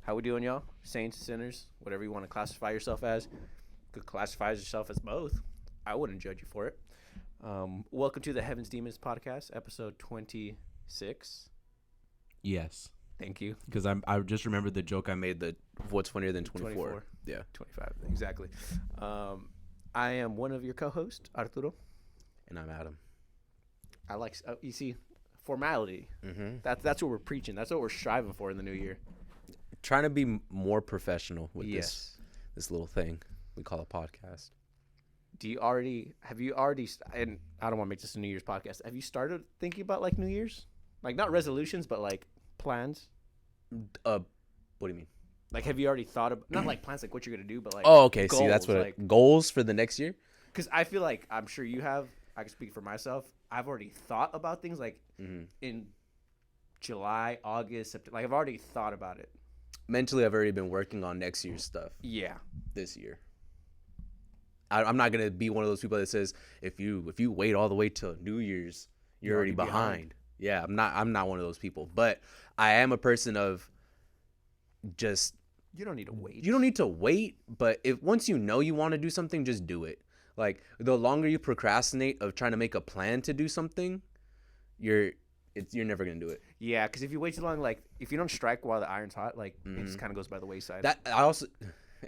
How we doing, y'all? Saints, sinners, whatever you want to classify yourself as. Could classify yourself as both. I wouldn't judge you for it. Welcome to the Heavens Demons podcast, episode 26. Yes. Thank you. Because I just remembered the joke I made that what's funnier than 24. Yeah. 25, exactly. I am one of your co-hosts, Arturo. And I'm Adam. I like, you see, formality. Mm-hmm. That's what we're preaching. That's what we're striving for in the new year. Trying to be more professional with this little thing we call a podcast. Have you already, and I don't want to make this a New Year's podcast. Have you started thinking about like New Year's? Like not resolutions, but like plans? What do you mean? Like have you already thought of, not like plans like what you're going to do, but like okay. goals, See, that's what like, goals for the next year? Because I feel like, I'm sure you have, I can speak for myself. I've already thought about things like in July, August, September. Like I've already thought about it. Mentally, I've already been working on next year's stuff. Yeah. This year. I'm not gonna be one of those people that says if you wait all the way till New Year's, you're already behind. Yeah, I'm not one of those people. But I am a person of just you don't need to wait. You don't need to wait, but if once you know you want to do something, just do it. Like the longer you procrastinate of trying to make a plan to do something, you're never gonna do it. Yeah, because if you wait too long, like if you don't strike while the iron's hot, like it just kind of goes by the wayside. That I also,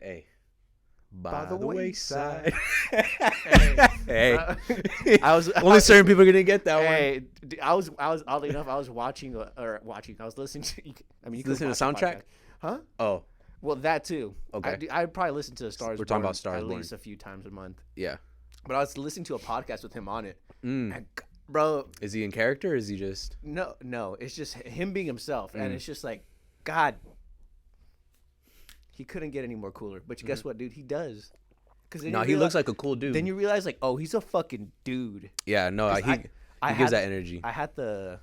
hey, by the wayside. Hey, I was only certain people are gonna get that one. Hey, I was oddly enough, I was watching. I was listening to. I mean, you listen to the soundtrack, huh? Oh, well, that too. Okay, I'd probably listen to Stars. We're talking about Stars at Born. least a few times a month. Yeah, but I was listening to a podcast with him on it, and bro, is he in character or is he just no, it's just him being himself, and it's just like, God, he couldn't get any more cooler. But guess what, dude, he does. He looks like a cool dude. Then you realize, like, oh, he's a fucking dude. Yeah, no, he gives that energy. I had a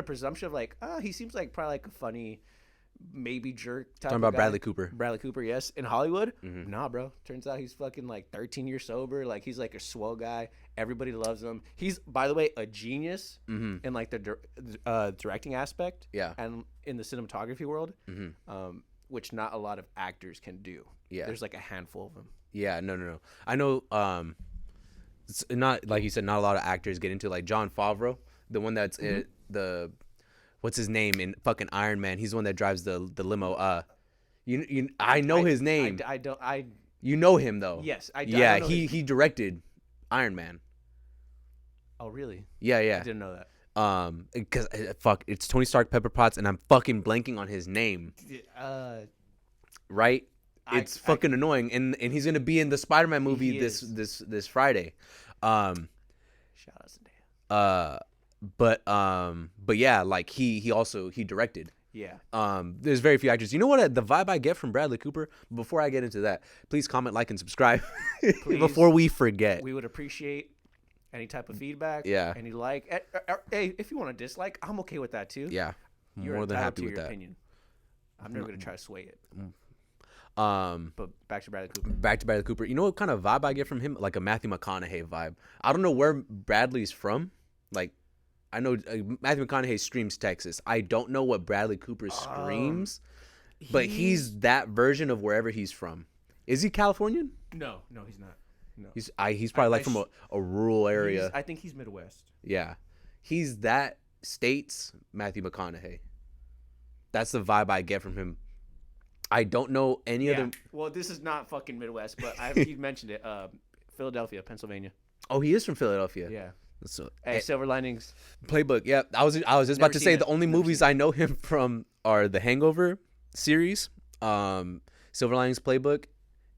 presumption of like, he seems like probably like a funny, maybe jerk type. Talking of about guy. Bradley Cooper, yes, in Hollywood. Nah, bro. Turns out he's fucking like 13 years sober. Like he's like a swell guy. Everybody loves him. He's, by the way, a genius in like the directing aspect. Yeah, and in the cinematography world, which not a lot of actors can do. Yeah, there's like a handful of them. Yeah, no. I know. It's not like you said. Not a lot of actors get into like Jon Favreau, the one that's what's his name in fucking Iron Man. He's the one that drives the limo. I know his name. You know him though. Yes, I do. Yeah, he directed Iron Man. Oh really? Yeah. I didn't know that. Because it's Tony Stark Pepper Potts, and I'm fucking blanking on his name. Right. It's fucking annoying, and he's gonna be in the Spider-Man movie this Friday. Shout out Zendaya. But yeah, like he also directed. Yeah. There's very few actors. You know what? The vibe I get from Bradley Cooper. Before I get into that, please comment, like, and subscribe before we forget. We would appreciate any type of feedback. Yeah. Any like. Hey, if you want to dislike, I'm okay with that too. Yeah. You're more than happy to with your that. Opinion. I'm never gonna try to sway it. But back to Bradley Cooper. You know what kind of vibe I get from him? Like a Matthew McConaughey vibe. I don't know where Bradley's from. Like, I know Matthew McConaughey screams Texas. I don't know what Bradley Cooper screams, but he's that version of wherever he's from. Is he Californian? No, he's not. No, he's probably from a rural area. I think he's Midwest. Yeah, he's that state's Matthew McConaughey. That's the vibe I get from him. I don't know any other. Well, this is not fucking Midwest, but you mentioned it. Philadelphia, Pennsylvania. Oh, he is from Philadelphia. Yeah. So, Silver Linings Playbook. Yeah, I was just about to say the only movies I know him from are the Hangover series, Silver Linings Playbook,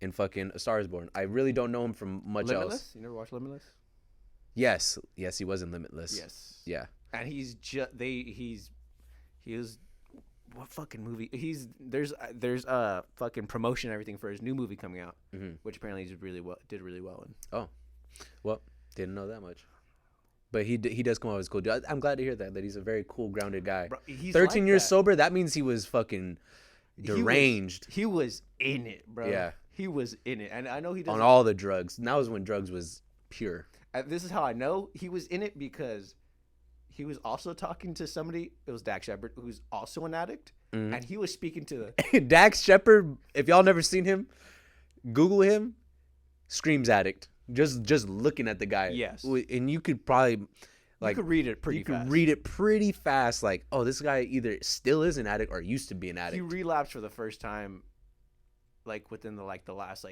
and fucking A Star Is Born. I really don't know him from much else. Limitless? You never watched Limitless? Yes, he was in Limitless. Yes. Yeah. And he is. What fucking movie? There's fucking promotion and everything for his new movie coming out, which apparently did really well in. Oh, well, didn't know that much. But he does come out as cool dude. I'm glad to hear that he's a very cool, grounded guy. Bro, 13 years sober. That means he was fucking deranged. He was in it, bro. Yeah, he was in it, and I know he does on all the drugs. And that was when drugs was pure. This is how I know he was in it because he was also talking to somebody. It was Dax Shepard, who's also an addict, and he was speaking to the Dax Shepard. If y'all never seen him, Google him. Screams addict. Just looking at the guy. Yes. And you could probably like you could read it pretty you fast. could read it pretty fast. Like, oh, this guy either still is an addict or used to be an addict. He relapsed for the first time, like within the last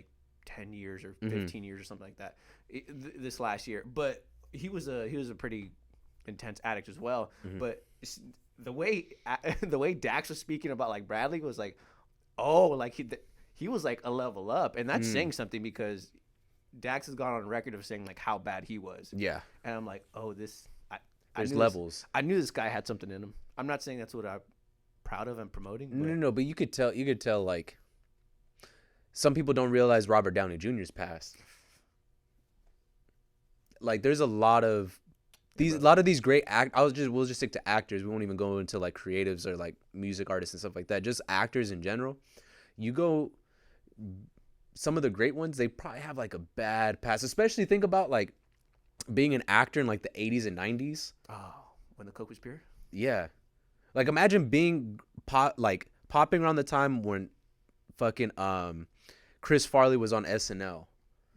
10 years or 15 years or something like that. This last year, but he was a pretty intense addict as well. But the way Dax was speaking about like Bradley was like, oh, like he was like a level up, and that's saying something because Dax has gone on record of saying like how bad he was. Yeah. And I'm like, oh, there's levels. I knew this guy had something in him. I'm not saying that's what I'm proud of and promoting. But No, but you could tell like some people don't realize Robert Downey Jr.'s past. Like there's a lot of these great we'll just stick to actors. We won't even go into like creatives or like music artists and stuff like that. Just actors in general. You go some of the great ones, they probably have like a bad past. Especially think about like being an actor in like the 80s and 90s. Oh, when the Coke was pure? Yeah. Like imagine being popping around the time when fucking Chris Farley was on SNL.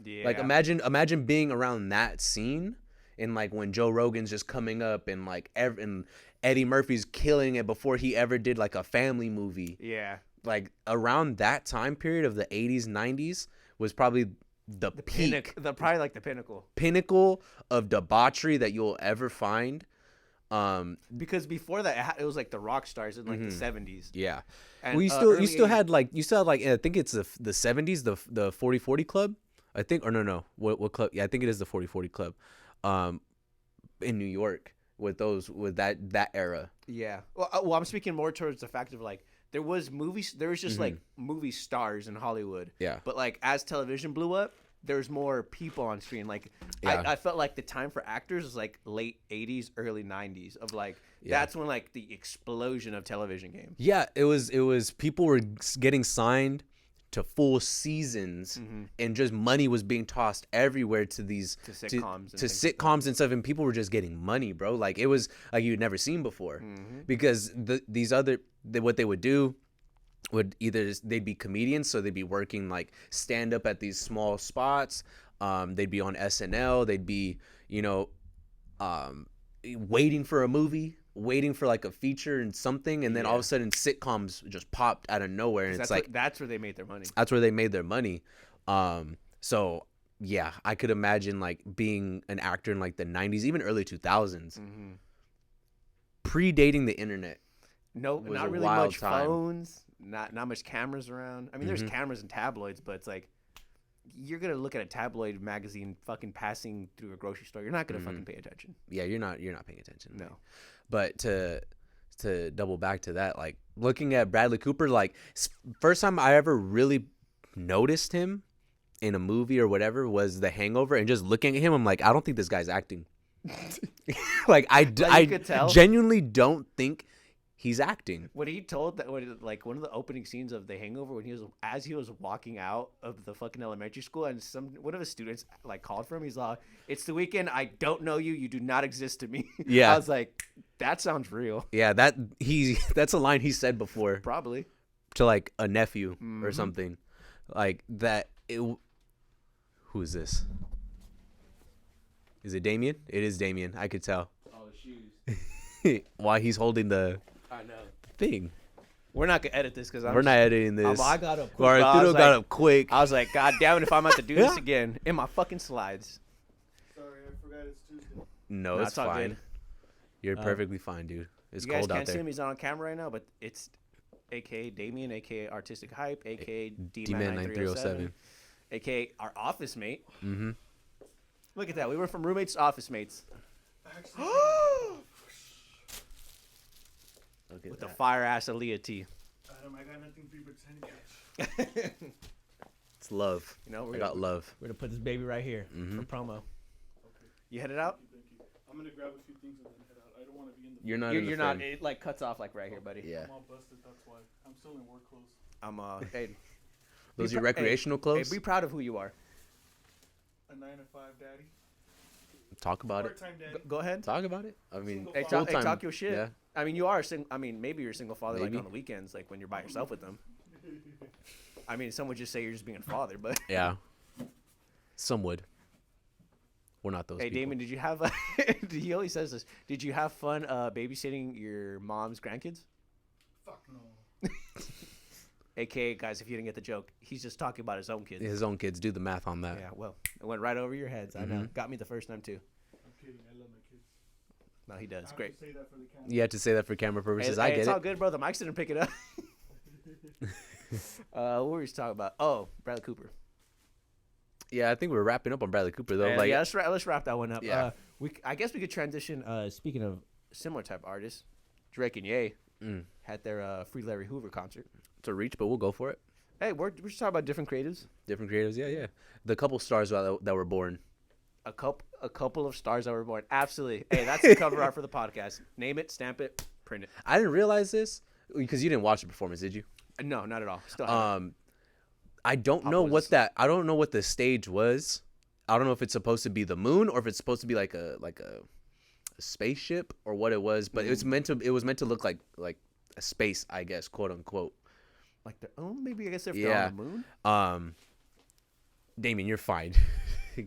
Yeah. Like imagine being around that scene and like when Joe Rogan's just coming up and like and Eddie Murphy's killing it before he ever did like a family movie. Yeah. Like around that time period of the 80s, 90s was probably the peak. Probably like the pinnacle of debauchery that you'll ever find. Because before that it was like the rock stars in like the 70s. Yeah. And, well, you still had like I think it's the 70s, the 40/40 Club. I think, or no, what club? Yeah, I think it is the 40/40 Club, in New York with that era. Yeah. Well, I'm speaking more towards the fact of like there was just like movie stars in Hollywood. Yeah. But like as television blew up, there's more people on screen. Like Yeah. I felt like the time for actors was like late 80s, early 90s of like that's when like the explosion of television came. Yeah, it was people were getting signed to full seasons and just money was being tossed everywhere to these sitcoms and stuff, and people were just getting money, bro. Like it was like you'd never seen before because what they would do would either they'd be comedians, so they'd be working like stand up at these small spots, they'd be on SNL, they'd be waiting for a movie, waiting for like a feature and something, and then all of a sudden sitcoms just popped out of nowhere, and it's like that's where they made their money. That's where they made their money. So yeah, I could imagine like being an actor in like the 90s, even early 2000s, predating the internet. No, not really much phones, not much cameras around. I mean, there's cameras and tabloids, but it's like you're gonna look at a tabloid magazine fucking passing through a grocery store. You're not gonna fucking pay attention. Yeah, you're not paying attention. No. But to double back to that, like looking at Bradley Cooper, like first time I ever really noticed him in a movie or whatever was The Hangover, and just looking at him, I'm like, I don't think this guy's acting. Like I genuinely don't think he's acting. When he told that, like one of the opening scenes of The Hangover, when he was walking out of the fucking elementary school, and one of his students like called for him. He's like, "It's the weekend. I don't know you. You do not exist to me." Yeah, I was like, that sounds real. Yeah, that's a line he said before, probably to like a nephew or something, like that. Who is this? Is it Damien? It is Damien. I could tell. Oh, the shoes. Why he's holding the thing. We're not gonna edit this because we're not editing this. I got up quick. Arturo got up quick. I was like, God damn it! If I'm about to do this again in my fucking slides. Sorry, I forgot it's Tuesday. No, it's all fine. good. You're perfectly fine, dude. It's you guys cold out can't there. see him. He's not on camera right now, but it's AKA Damien, AKA Artistic Hype, AKA D-Man 9307, AKA our office mate. Mm-hmm. Look at that. We were from roommates to office mates. With the fire ass Aaliyah tee. Adam, I got nothing for you but Tiny Catch. It's love. I got love. We're gonna put this baby right here for promo. Okay. You headed out? Thank you. I'm gonna grab a few things and then head out. I don't want to be in the. You're not. frame. It like cuts off like right here, buddy. Yeah. I'm all busted. That's why. I'm still in work clothes. I'm Hey. Those are your recreational clothes? Hey, be proud of who you are. A 9 to 5 daddy. Talk about it. Part-time daddy. Go ahead. Talk about it. I mean, Single Hey, father. talk, hey, talk your shit. Yeah. I mean, you are single. I mean, maybe you're a single father like Maybe. on the weekends, like when you're by yourself with them. I mean, some would just say you're just being a father, but Yeah. Some would. We're not those hey, people. Damon, did you have? He always says this. Did you have fun babysitting your mom's grandkids? Fuck no. AKA, guys, if you didn't get the joke, he's just talking about his own kids. His own kids. Do the math on that. Yeah, well, it went right over your heads. I know. Mhm. Got me the first time too. I'm kidding. I love my kids. No, he does. I have Great. to say that for the camera. You had to say that for camera purposes. I get it's it. all good, bro. The mics didn't pick it up. What were we talking about? Oh, Bradley Cooper. Yeah, I think we're wrapping up on Bradley Cooper though. Yeah, let's wrap that one up. Yeah. I guess we could transition. Speaking of similar type artists, Drake and Ye had their Free Larry Hoover concert. It's a reach, but we'll go for it. Hey, we're just talking about different creatives. Different creatives, yeah. The couple stars that were born. A couple of stars that were born. Absolutely. Hey, that's the cover art for the podcast. Name it, stamp it, print it. I didn't realize this because you didn't watch the performance, did you? No, not at all. Still haven't. I don't How know was what this? that. I don't know what the stage was. I don't know if it's supposed to be the moon or if it's supposed to be like a spaceship or what it was. But it was meant to look like a space, I guess, quote unquote. Like maybe I guess if Yeah. they're on the moon. Damien, you're fine.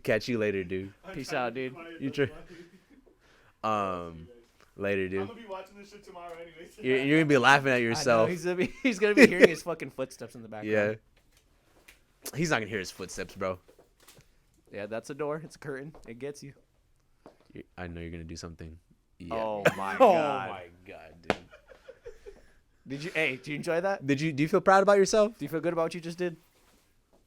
Catch you later, dude. I'm Peace trying to out, be dude. quiet, You though, try- man. Later, I'm dude. gonna be watching this shit tomorrow anyways. You're gonna be laughing at I know, yourself. he's gonna be hearing his fucking footsteps in the background. Yeah. He's not gonna hear his footsteps, bro. Yeah, that's a door. It's a curtain. It gets you. I know you're gonna do something. Yeah. Oh my Oh god. my god, dude. Did you enjoy that? Do you feel proud about yourself? Do you feel good about what you just did?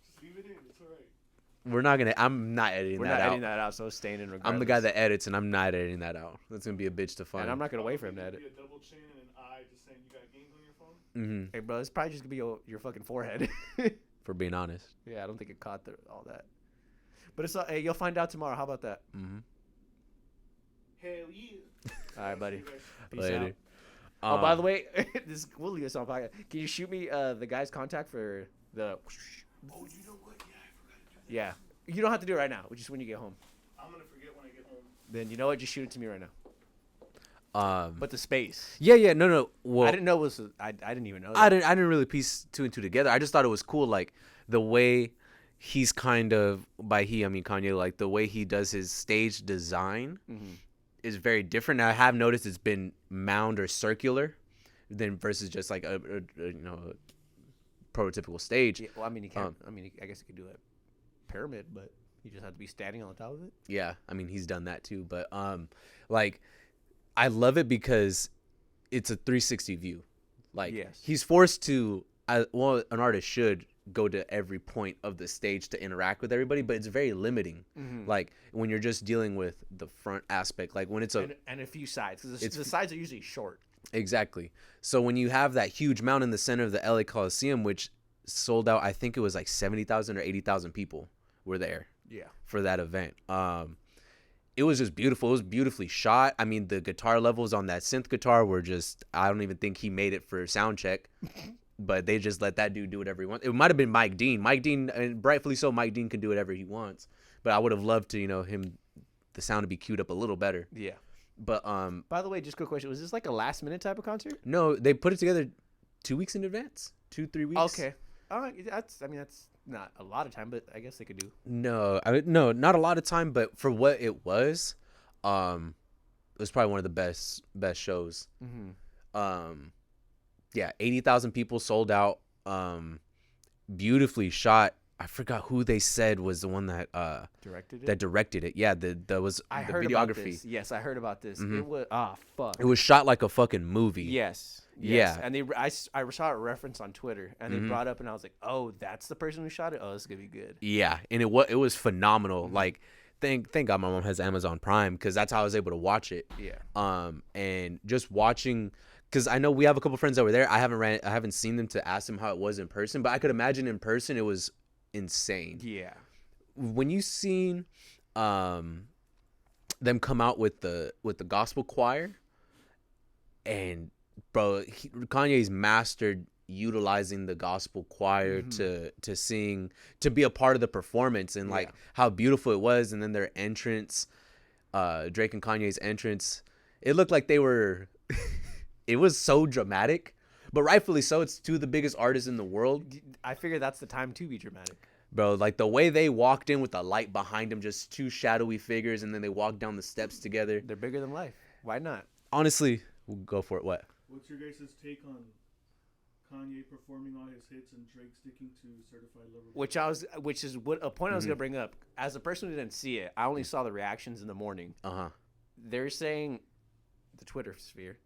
Just leave it in. It's alright. I'm not editing We're that not out. editing that out, so it's staying in regardless. I'm the guy that edits, and I'm not editing that out. That's gonna be a bitch to find. And I'm not gonna wait for him to edit. Be a double chin and an eye just saying you got games on your phone. Mm-hmm. Hey, bro, it's probably just gonna be your fucking forehead. For being honest. Yeah, I don't think it caught all that. But it's hey, you'll find out tomorrow. How about that? Mm-hmm. Hell yeah. All right, buddy. See you guys. Peace Later. out. Oh, by the way, we'll leave this on podcast. Can you shoot me the guy's contact for the? Oh, you know what? Yeah, I forgot to do that. Yeah, you don't have to do it right now. Just when you get home. I'm gonna forget when I get home. Then you know what? Just shoot it to me right now. But the space. Yeah. No. Well, I didn't know it was. I didn't even know. That. I didn't really piece two and two together. I just thought it was cool, like the way he's kind of, by he I mean Kanye, like the way he does his stage design is very different. Now, I have noticed it's been mound or circular, than versus just like a prototypical stage. Yeah, well, I mean, you can't. I guess you could do a pyramid, but you just have to be standing on the top of it. Yeah, I mean he's done that too, but like I love it because it's a 360 view. Like Yes. he's forced to, well, an artist should go to every point of the stage to interact with everybody, but it's very limiting. Like when you're just dealing with the front aspect, like when it's and a few sides, because the sides are usually short. exactly. So when you have that huge mound in the center of the LA Coliseum, which sold out, I think it was like 70,000 or 80,000 people were there. Yeah. For that event. It was just beautiful. It was beautifully shot. I mean, the guitar levels on that synth guitar were just, I don't even think he made it for sound check, but they just let that dude do whatever he wants. It might have been Mike Dean. Mike Dean, and rightfully so, Mike Dean can do whatever he wants, but I would have loved to, the sound to be queued up a little better. Yeah. But, By the way, just a quick question. Was this like a last minute type of concert? no, they put it together 2 weeks in advance, 2-3 weeks. Okay. That's not a lot of time, but I guess they could do. No, no, not a lot of time, but for what it was probably one of the best shows. Yeah, 80,000 people sold out. Beautifully shot. I forgot who they said was the one that directed it. Yeah, that was I the heard videography. about this. Yes, I heard about this. It was fuck. It was shot like a fucking movie. Yes. Yeah. And I saw a reference on Twitter, and they brought up, and I was like, oh, that's the person who shot it. Oh, this is gonna be good. Yeah, and it was phenomenal. Like, thank God my mom has Amazon Prime, because that's how I was able to watch it. Yeah. And just watching, because I know we have a couple friends that were there. I haven't seen them to ask them how it was in person, but I could imagine in person it was insane. Yeah. When you seen them come out with the gospel choir, and bro, Kanye's mastered utilizing the gospel choir to sing, to be a part of the performance, and like how beautiful it was, and then their entrance, Drake and Kanye's entrance, it looked like they were. It was so dramatic, but rightfully so. It's two of the biggest artists in the world. I figure that's the time to be dramatic. Bro, like the way they walked in with the light behind them, just two shadowy figures, and then they walked down the steps together. They're bigger than life. Why not? Honestly, we'll go for it. What? What's your guys' take on Kanye performing all his hits and Drake sticking to Certified Lover Boy? Which is what a point I was gonna bring up. As a person who didn't see it, I only saw the reactions in the morning. They're saying, the Twitter sphere,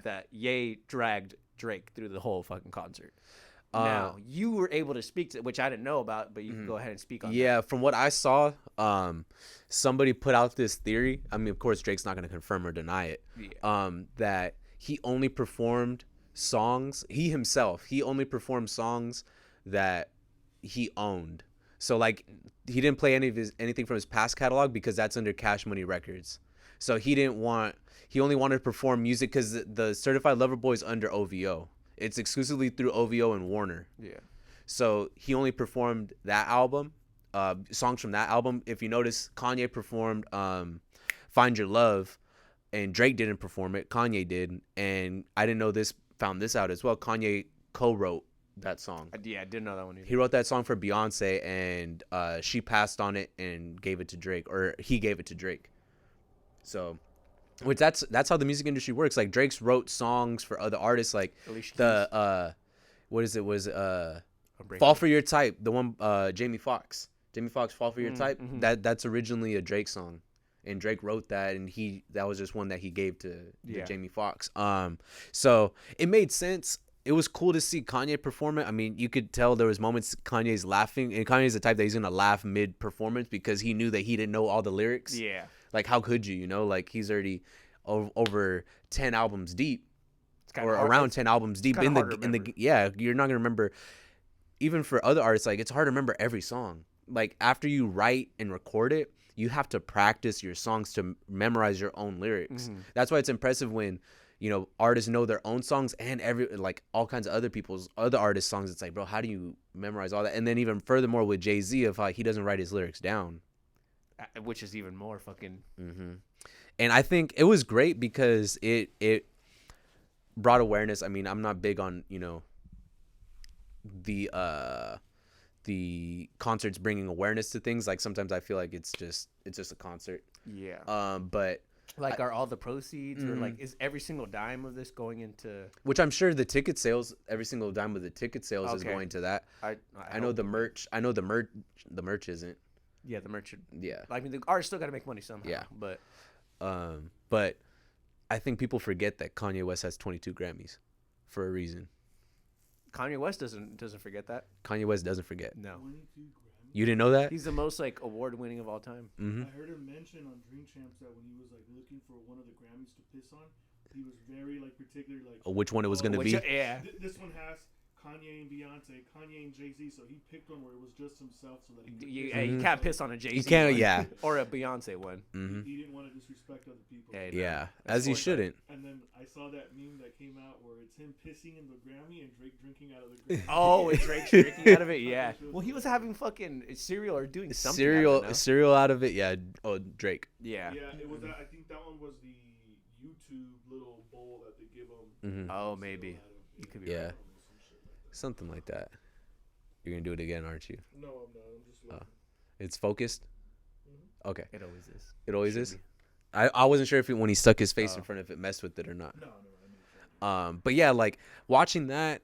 that Ye dragged Drake through the whole fucking concert. Now you were able to speak to, which I didn't know about, but you can go ahead and speak on. Yeah, from what I saw, somebody put out this theory. I mean, of course, Drake's not gonna confirm or deny it. Yeah. That he only performed songs. He only performed songs that he owned. So like, he didn't play anything from his past catalog because that's under Cash Money Records. So he only wanted to perform music because the Certified Lover Boy is under OVO. It's exclusively through OVO and Warner. Yeah. So he only performed that album, songs from that album. If you notice, Kanye performed Find Your Love, and Drake didn't perform it. Kanye did. And I didn't know this, found this out as well. Kanye co-wrote that song. Yeah, I didn't know that one either. He wrote that song for Beyonce, and she passed on it and gave it to Drake, or he gave it to Drake. So, which that's how the music industry works. Like, Drake's wrote songs for other artists, like what is it, was Fall For Your Type, the one Jamie Foxx Fall For Your Type. That's originally a Drake song, and Drake wrote that, and that was just one that he gave to Jamie Foxx. So it made sense. It was cool to see Kanye perform it. I mean, you could tell there was moments Kanye's laughing, and Kanye's the type that he's gonna laugh mid performance because he knew that he didn't know all the lyrics. Yeah. Like, how could you? Like, he's already over 10 albums deep, or around 10 albums deep in the. Yeah, you're not gonna remember. Even for other artists, like, it's hard to remember every song. Like, after you write and record it, you have to practice your songs to memorize your own lyrics. That's why it's impressive when, artists know their own songs and all kinds of other artists' songs. It's like, bro, how do you memorize all that? And then even furthermore with Jay-Z, of how he doesn't write his lyrics down, which is even more fucking. And I think it was great because it brought awareness. I mean, I'm not big on the concerts bringing awareness to things. Like, sometimes I feel like it's just a concert. Yeah. But like, are all the proceeds or like, is every single dime of this going into? Which I'm sure the ticket sales, every single dime of the ticket sales is going to that. I know the merch. I know the merch isn't. Yeah, the merch. Yeah. I mean, the artists still got to make money somehow. Yeah. But I think people forget that Kanye West has 22 Grammys for a reason. Kanye West doesn't forget that. Kanye West doesn't forget. No. 22 Grammys? You didn't know that? He's the most award-winning of all time. Mm-hmm. I heard him mention on Dream Champs that when he was looking for one of the Grammys to piss on, he was very particular which one it was gonna be. Yeah. This one has Kanye and Beyonce, Kanye and Jay-Z, so he picked one where it was just himself, so that he could you can't piss on a Jay-Z. You can't, one, yeah. Or a Beyonce one. He didn't want to disrespect other people. Yeah, as he shouldn't. And then I saw that meme that came out where it's him pissing in the Grammy and Drake drinking out of the Grammy. Oh, it's Drake drinking out of it. Yeah. Well, he was having fucking cereal or doing something. Cereal out of it. Yeah. Oh, Drake. Yeah. Yeah, it was. I think that one was the YouTube little bowl that they give him. Oh, maybe. You could be right. Something like that. You're gonna do it again, aren't you? No, I'm not. I'm just looking. It's focused. Okay. It always is. It always is. I wasn't sure if when he stuck his face in front, if it messed with it or not. No. But yeah, watching that,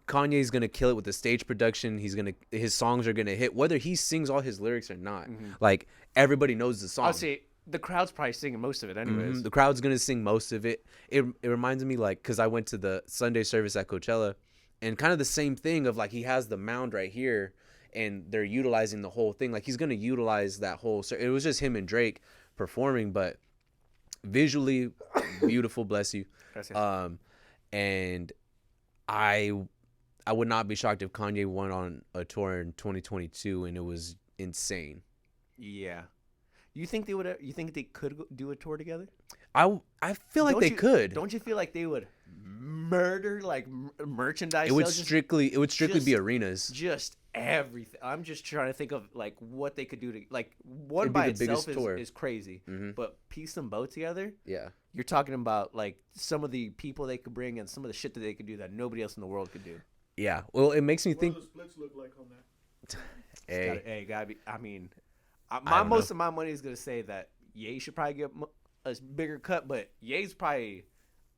Kanye's gonna kill it with the stage production. His songs are gonna hit, whether he sings all his lyrics or not. Like, everybody knows the song. I'll say the crowd's probably singing most of it, anyways. The crowd's gonna sing most of it. It reminds me, because I went to the Sunday service at Coachella, and kind of the same thing of he has the mound right here, and they're utilizing the whole thing. Like, he's gonna utilize that whole. It was just him and Drake performing, but visually beautiful. Bless you. And I would not be shocked if Kanye went on a tour in 2022 and it was insane. Yeah. You think they would? You think they could do a tour together? I feel like they could. Don't you feel like they would murder merchandise? It would strictly be arenas. Just everything. I'm just trying to think of like what they could do to like one It'd be by the biggest itself tour. is crazy, Mhm. but piece them both together. Yeah. You're talking about like some of the people they could bring and some of the shit that they could do that nobody else in the world could do. Yeah. Well, it makes me What think. do the splits look like on that? Hey, Gotta be. I mean, don't most know. of my money is gonna say that Ye should probably get a bigger cut, but Ye's probably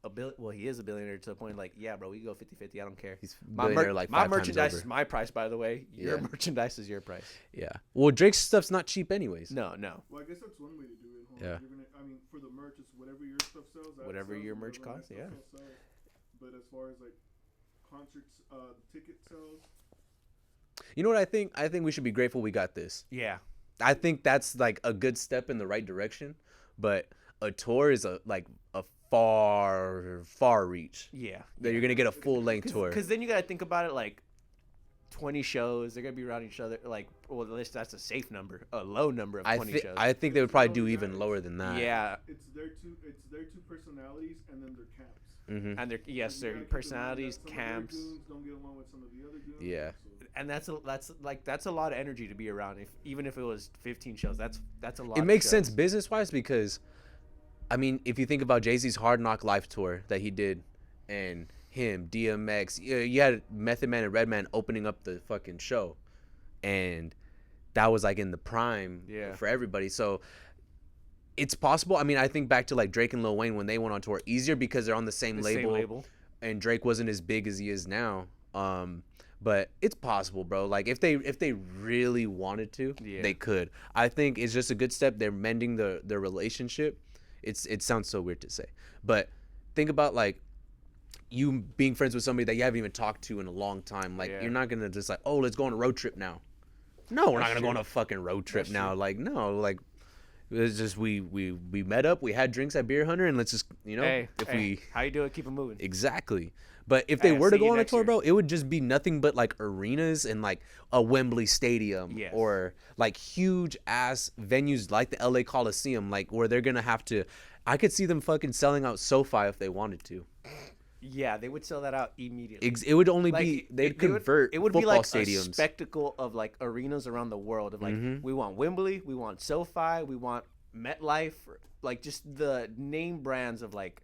a billion. Well, he is a billionaire to the point like, yeah, bro, we go 50-50. I don't care. he's My billionaire like my 5 times merchandise over. is my price, by the way. Your Yeah. merchandise is your price. Yeah. Well, Drake's stuff's not cheap anyways. No. Well, I guess that's one way to do it. Hold Yeah. on. I mean, for the merch, it's whatever your stuff sells. that Whatever sells, your and merch whatever costs, my yeah. stuff sells. But as far as like concerts, ticket sales, You know what I think? I think we should be grateful we got this. Yeah. I think that's like a good step in the right direction, but a tour is a far reach. Yeah. That you're gonna get a full length tour. Because then you gotta think about it like 20 shows. They're gonna be around each other. Like, well, at least that's a safe number, a low number of 20 shows. I think they would probably do even lower than that. Yeah. it's their two personalities and then their camps. Mm-hmm. And their You gotta their keep in mind personalities, that some of their camps, goons don't get along with some of the other goons. Yeah. So and that's a lot of energy to be around. Even if it was 15 shows, that's a lot. It of makes shows. sense business wise because, I mean, if you think about Jay-Z's Hard Knock Life tour that he did, and him, DMX, you had Method Man and Redman opening up the fucking show, and that was like in the prime for everybody. So it's possible. I mean, I think back to like Drake and Lil Wayne when they went on tour, easier because they're on the same label, and Drake wasn't as big as he is now. But it's possible, bro. Like if they really wanted to, they could. I think it's just a good step. They're mending their relationship. It sounds so weird to say, but think about like you being friends with somebody that you haven't even talked to in a long time. Like you're not gonna just like, oh, let's go on a road trip now. No, we're not gonna go on a fucking road trip now. Like no, like it's just we met up, we had drinks at Beer Hunter, and let's just how you do it, keep it moving. Exactly. But if they were to go on a tour, bro, it would just be nothing but like arenas and like a Wembley Stadium or like huge ass venues like the LA Coliseum, like where they're gonna have to. I could see them fucking selling out SoFi if they wanted to. Yeah, they would sell that out immediately. It would only be they'd convert. It would football be like stadiums. A spectacle of like arenas around the world. Of like we want Wembley, we want SoFi, we want MetLife, like just the name brands of like.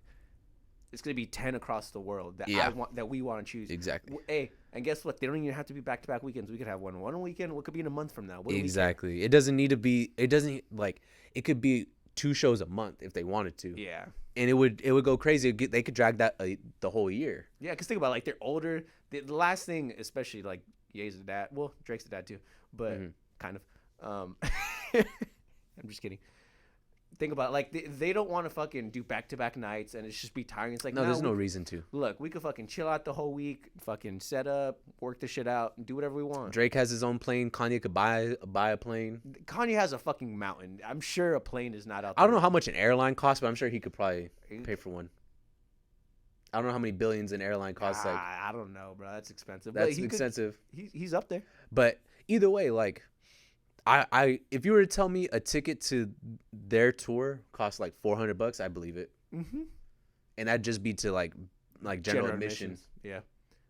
It's gonna be 10 across the world that we want to choose. Exactly. Hey, and guess what? They don't even have to be back-to-back weekends. We could have one weekend. What could be in a month from now? Exactly. It doesn't need to be. It doesn't like. It could be 2 shows a month if they wanted to. Yeah. And it would go crazy. They could drag that the whole year. Yeah, because think about it, like they're older. The last thing, especially like Ye's the dad. Well, Drake's the dad too, but kind of. I'm just kidding. Think about it, like they don't want to fucking do back-to-back nights and it's just be tiring. It's like no, there's no reason to. Look, we could fucking chill out the whole week, fucking set up, work the shit out, and do whatever we want. Drake has his own plane. Kanye could buy a plane. Kanye has a fucking mountain. I'm sure a plane is not out there. I don't know how much an airline costs, but I'm sure he could probably pay for one. I don't know how many billions an airline costs. Like I don't know, bro. That's expensive. That's expensive. He's up there. But either way, like. I if you were to tell me a ticket to their tour costs like $400, I believe it. Mm-hmm. And that'd just be to like general admission. Yeah,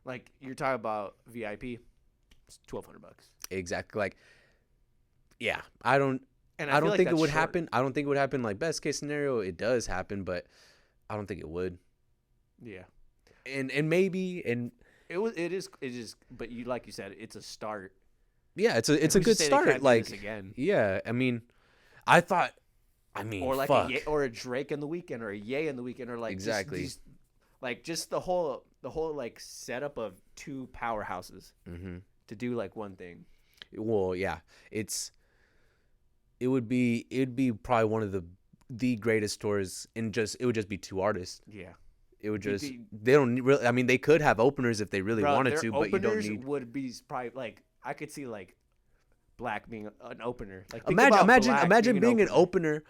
like you're talking about VIP, it's $1,200. Exactly. Like, yeah, I don't think it would happen. I don't think it would happen. Like best case scenario, it does happen, but I don't think it would. Yeah, and maybe it is. But like you said, it's a start. Yeah, it's a good start. Like, yeah, I mean, or like a Drake in the weekend or a Ye in the weekend or like exactly, just the whole like setup of 2 powerhouses to do like one thing. Well, yeah, it'd be probably one of the greatest tours, and it would just be 2 artists. Yeah. It would just they don't really. I mean, they could have openers if they really wanted to, but you don't need. Openers would be probably like. I could see like Black being an opener. Like imagine being an opener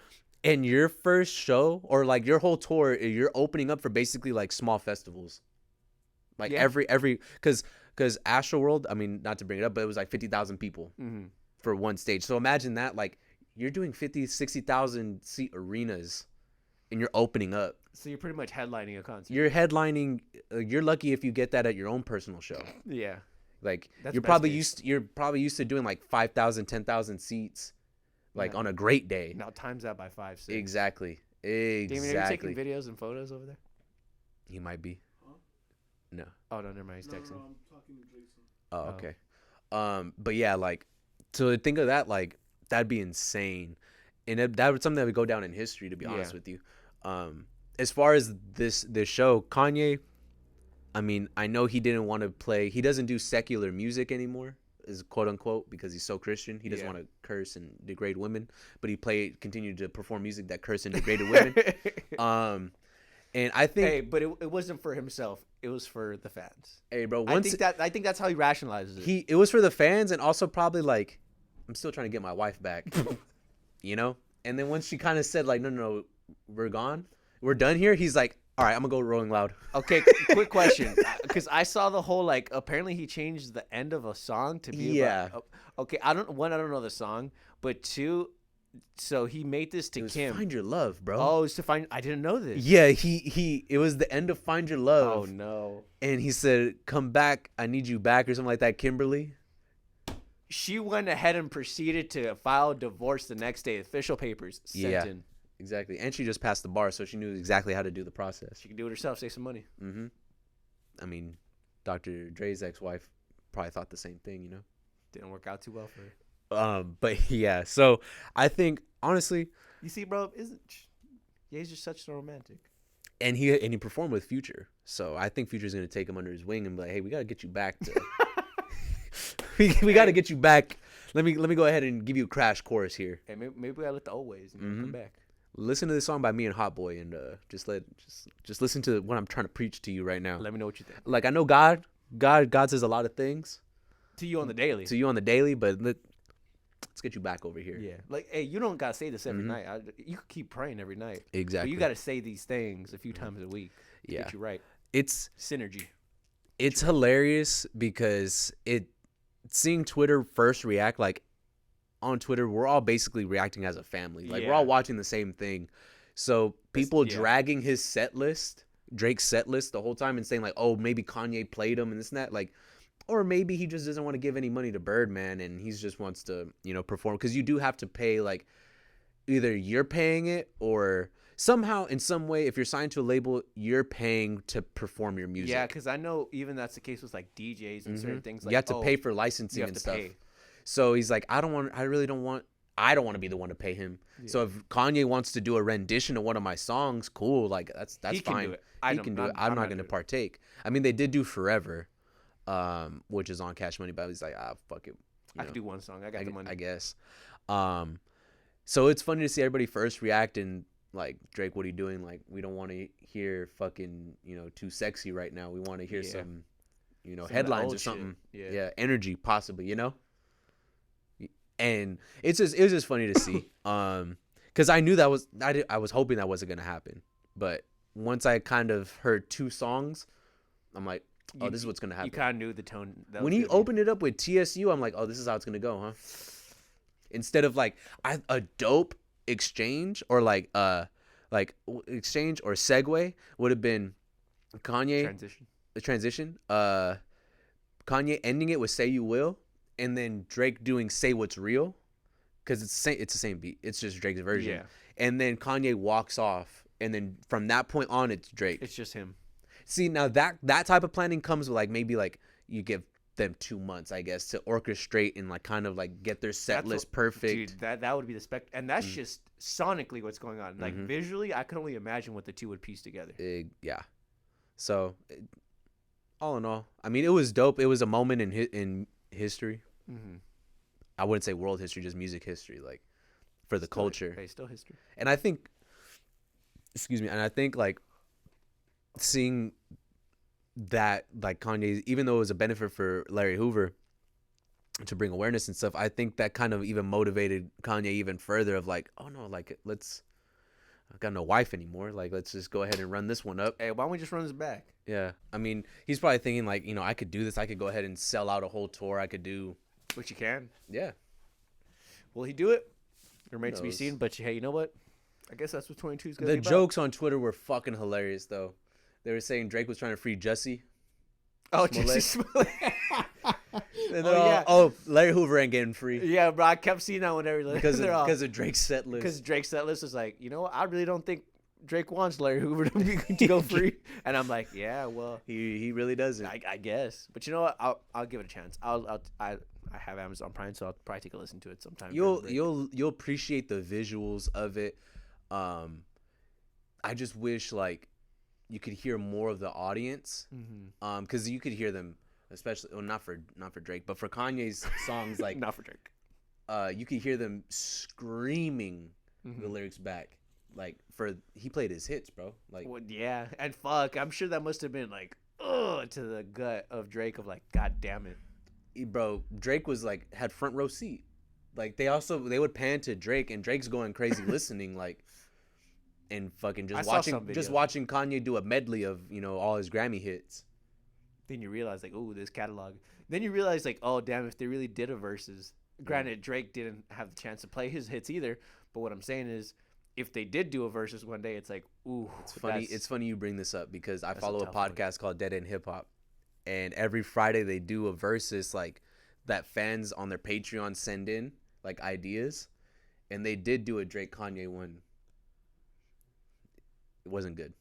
in your first show or like your whole tour. You're opening up for basically like small festivals, like every because Astroworld. I mean, not to bring it up, but it was like 50,000 people for one stage. So imagine that, like you're doing 50,000-60,000 seat arenas, and you're opening up. So you're pretty much headlining a concert. You're headlining. You're lucky if you get that at your own personal show. Yeah. Like That's you're best probably case. you're probably used to doing like 5,000, 10,000 seats, like on a great day. Now times that by 5, 6. Exactly. Damien, are you taking videos and photos over there? He might be. Huh? No. Oh no, never mind. He's No, texting. I'm talking to Jason. Oh, okay. But yeah, like, so think of that, like, that'd be insane. And that was something that would go down in history, to be honest with you. As far as this show, Kanye, I mean, I know he didn't want to play, he doesn't do secular music anymore, is quote unquote, because he's so Christian. He doesn't want to curse and degrade women, but he continued to perform music that cursed and degraded women. And I think, hey, but it wasn't for himself. It was for the fans. hey, bro, I think that's how he rationalizes it. It was for the fans, and also probably like, I'm still trying to get my wife back, you know. And then once she kind of said like, no, we're gone, we're done here. He's like, all right, I'm gonna go Rolling Loud. Okay, quick question, because I saw the whole like, apparently he changed the end of a song to be about, okay, I don't know the song, but 2, so he made this to Kim. Find Your Love, bro. Oh, it's to find. I didn't know this. Yeah, it was the end of Find Your Love. Oh no. And he said, "Come back, I need you back," or something like that. Kimberly. She went ahead and proceeded to file divorce the next day. Official papers sent in. Exactly. And she just passed the bar, so she knew exactly how to do the process. She can do it herself, save some money. Mm-hmm. I mean, Dr. Dre's ex-wife probably thought the same thing, you know? Didn't work out too well for her. But yeah, so I think, honestly... You see, bro, he's just such a romantic. And he performed with Future. So I think Future's going to take him under his wing and be like, hey, we got to get you back to... we got to get you back. Let me go ahead and give you a crash course here. Hey, maybe we got to let the old ways and come back. Listen to this song by me and Hot Boy, and just listen to what I'm trying to preach to you right now. Let me know what you think. Like, I know God says a lot of things to you on the daily. But let's get you back over here. Yeah. Like, hey, you don't gotta say this every night. You can keep praying every night. Exactly. But you gotta say these things a few times a week to get you right. It's synergy. It's hilarious because seeing Twitter first react, like, on Twitter, we're all basically reacting as a family. Like, we're all watching the same thing. So people dragging his set list, Drake's set list the whole time and saying like, oh, maybe Kanye played him and this and that. Like, or maybe he just doesn't want to give any money to Birdman and he just wants to, perform. Because you do have to pay, like, either you're paying it or somehow in some way, if you're signed to a label, you're paying to perform your music. Yeah, because I know even that's the case with like DJs and certain things. Like, you have to pay for licensing and stuff. So he's like, I don't want to be the one to pay him. Yeah. So if Kanye wants to do a rendition of one of my songs, cool. Like that's fine. He can do it. I'm not going to partake. I mean, they did do Forever, which is on Cash Money, but he's like, fuck it. I can do one song. I got the money. I guess. So it's funny to see everybody first react and like, Drake, what are you doing? Like, we don't want to hear fucking, Too Sexy right now. We want to hear some headlines or something. Yeah, energy possibly, And it was just funny to see, because I knew I was hoping that wasn't gonna happen, but once I kind of heard 2 songs, I'm like, oh, this is what's gonna happen. You kind of knew the tone. When he opened it up with TSU, I'm like, oh, this is how it's gonna go, huh? Instead of like a dope exchange or like exchange or segue would have been Kanye transition. Kanye ending it with Say You Will. And then Drake doing Say What's Real, because it's the same beat. It's just Drake's version. Yeah. And then Kanye walks off, and then from that point on, it's Drake. It's just him. See, now that type of planning comes with like maybe like you give them 2 months, I guess, to orchestrate and like kind of like get their set list perfect. Dude, that would be the spec, and that's just sonically what's going on. Like visually, I can only imagine what the two would piece together. Yeah. So, all in all, I mean, it was dope. It was a moment in history. I wouldn't say world history, just music history, like for the culture. Hey, still history. And I think like seeing that, like Kanye, even though it was a benefit for Larry Hoover to bring awareness and stuff, I think that kind of even motivated Kanye even further of like, oh no, like I've got no wife anymore. Like, let's just go ahead and run this one up. Hey, why don't we just run this back? Yeah. I mean, he's probably thinking like, I could do this. I could go ahead and sell out a whole tour. I could do. Which you can. Yeah. Will he do it? Remains to be seen. But hey, you know what? I guess that's what 22 is going to be about. The jokes on Twitter were fucking hilarious, though. They were saying Drake was trying to free Jussie. Oh, Jussie Smollett. Larry Hoover ain't getting free. Yeah, bro. I kept seeing that whenever because of Drake's set list. Because Drake's set list was like, you know what? I really don't think Drake wants Larry Hoover to go free. And I'm like, yeah, well, he really doesn't. I guess. But you know what? I'll give it a chance. I have Amazon Prime, so I'll probably take a listen to it sometime. You'll appreciate the visuals of it. I just wish like you could hear more of the audience. Because you could hear them, especially not for Drake, but for Kanye's songs, like not for Drake. You could hear them screaming the lyrics back. Like he played his hits, bro. Like, well, yeah, and fuck, I'm sure that must have been like, to the gut of Drake of like, god damn it, bro. Drake was like had front row seat. Like they would pan to Drake, and Drake's going crazy listening, like, and fucking just watching Kanye do a medley of all his Grammy hits. Then you realize like, oh, this catalog. Then you realize like, oh damn, if they really did a versus, granted Drake didn't have the chance to play his hits either, but what I'm saying is, if they did do a versus one day, it's like, ooh. It's funny you bring this up because I follow a podcast called Dead End Hip Hop, and every Friday they do a versus like that fans on their Patreon send in like ideas, and they did do a Drake Kanye one. It wasn't good.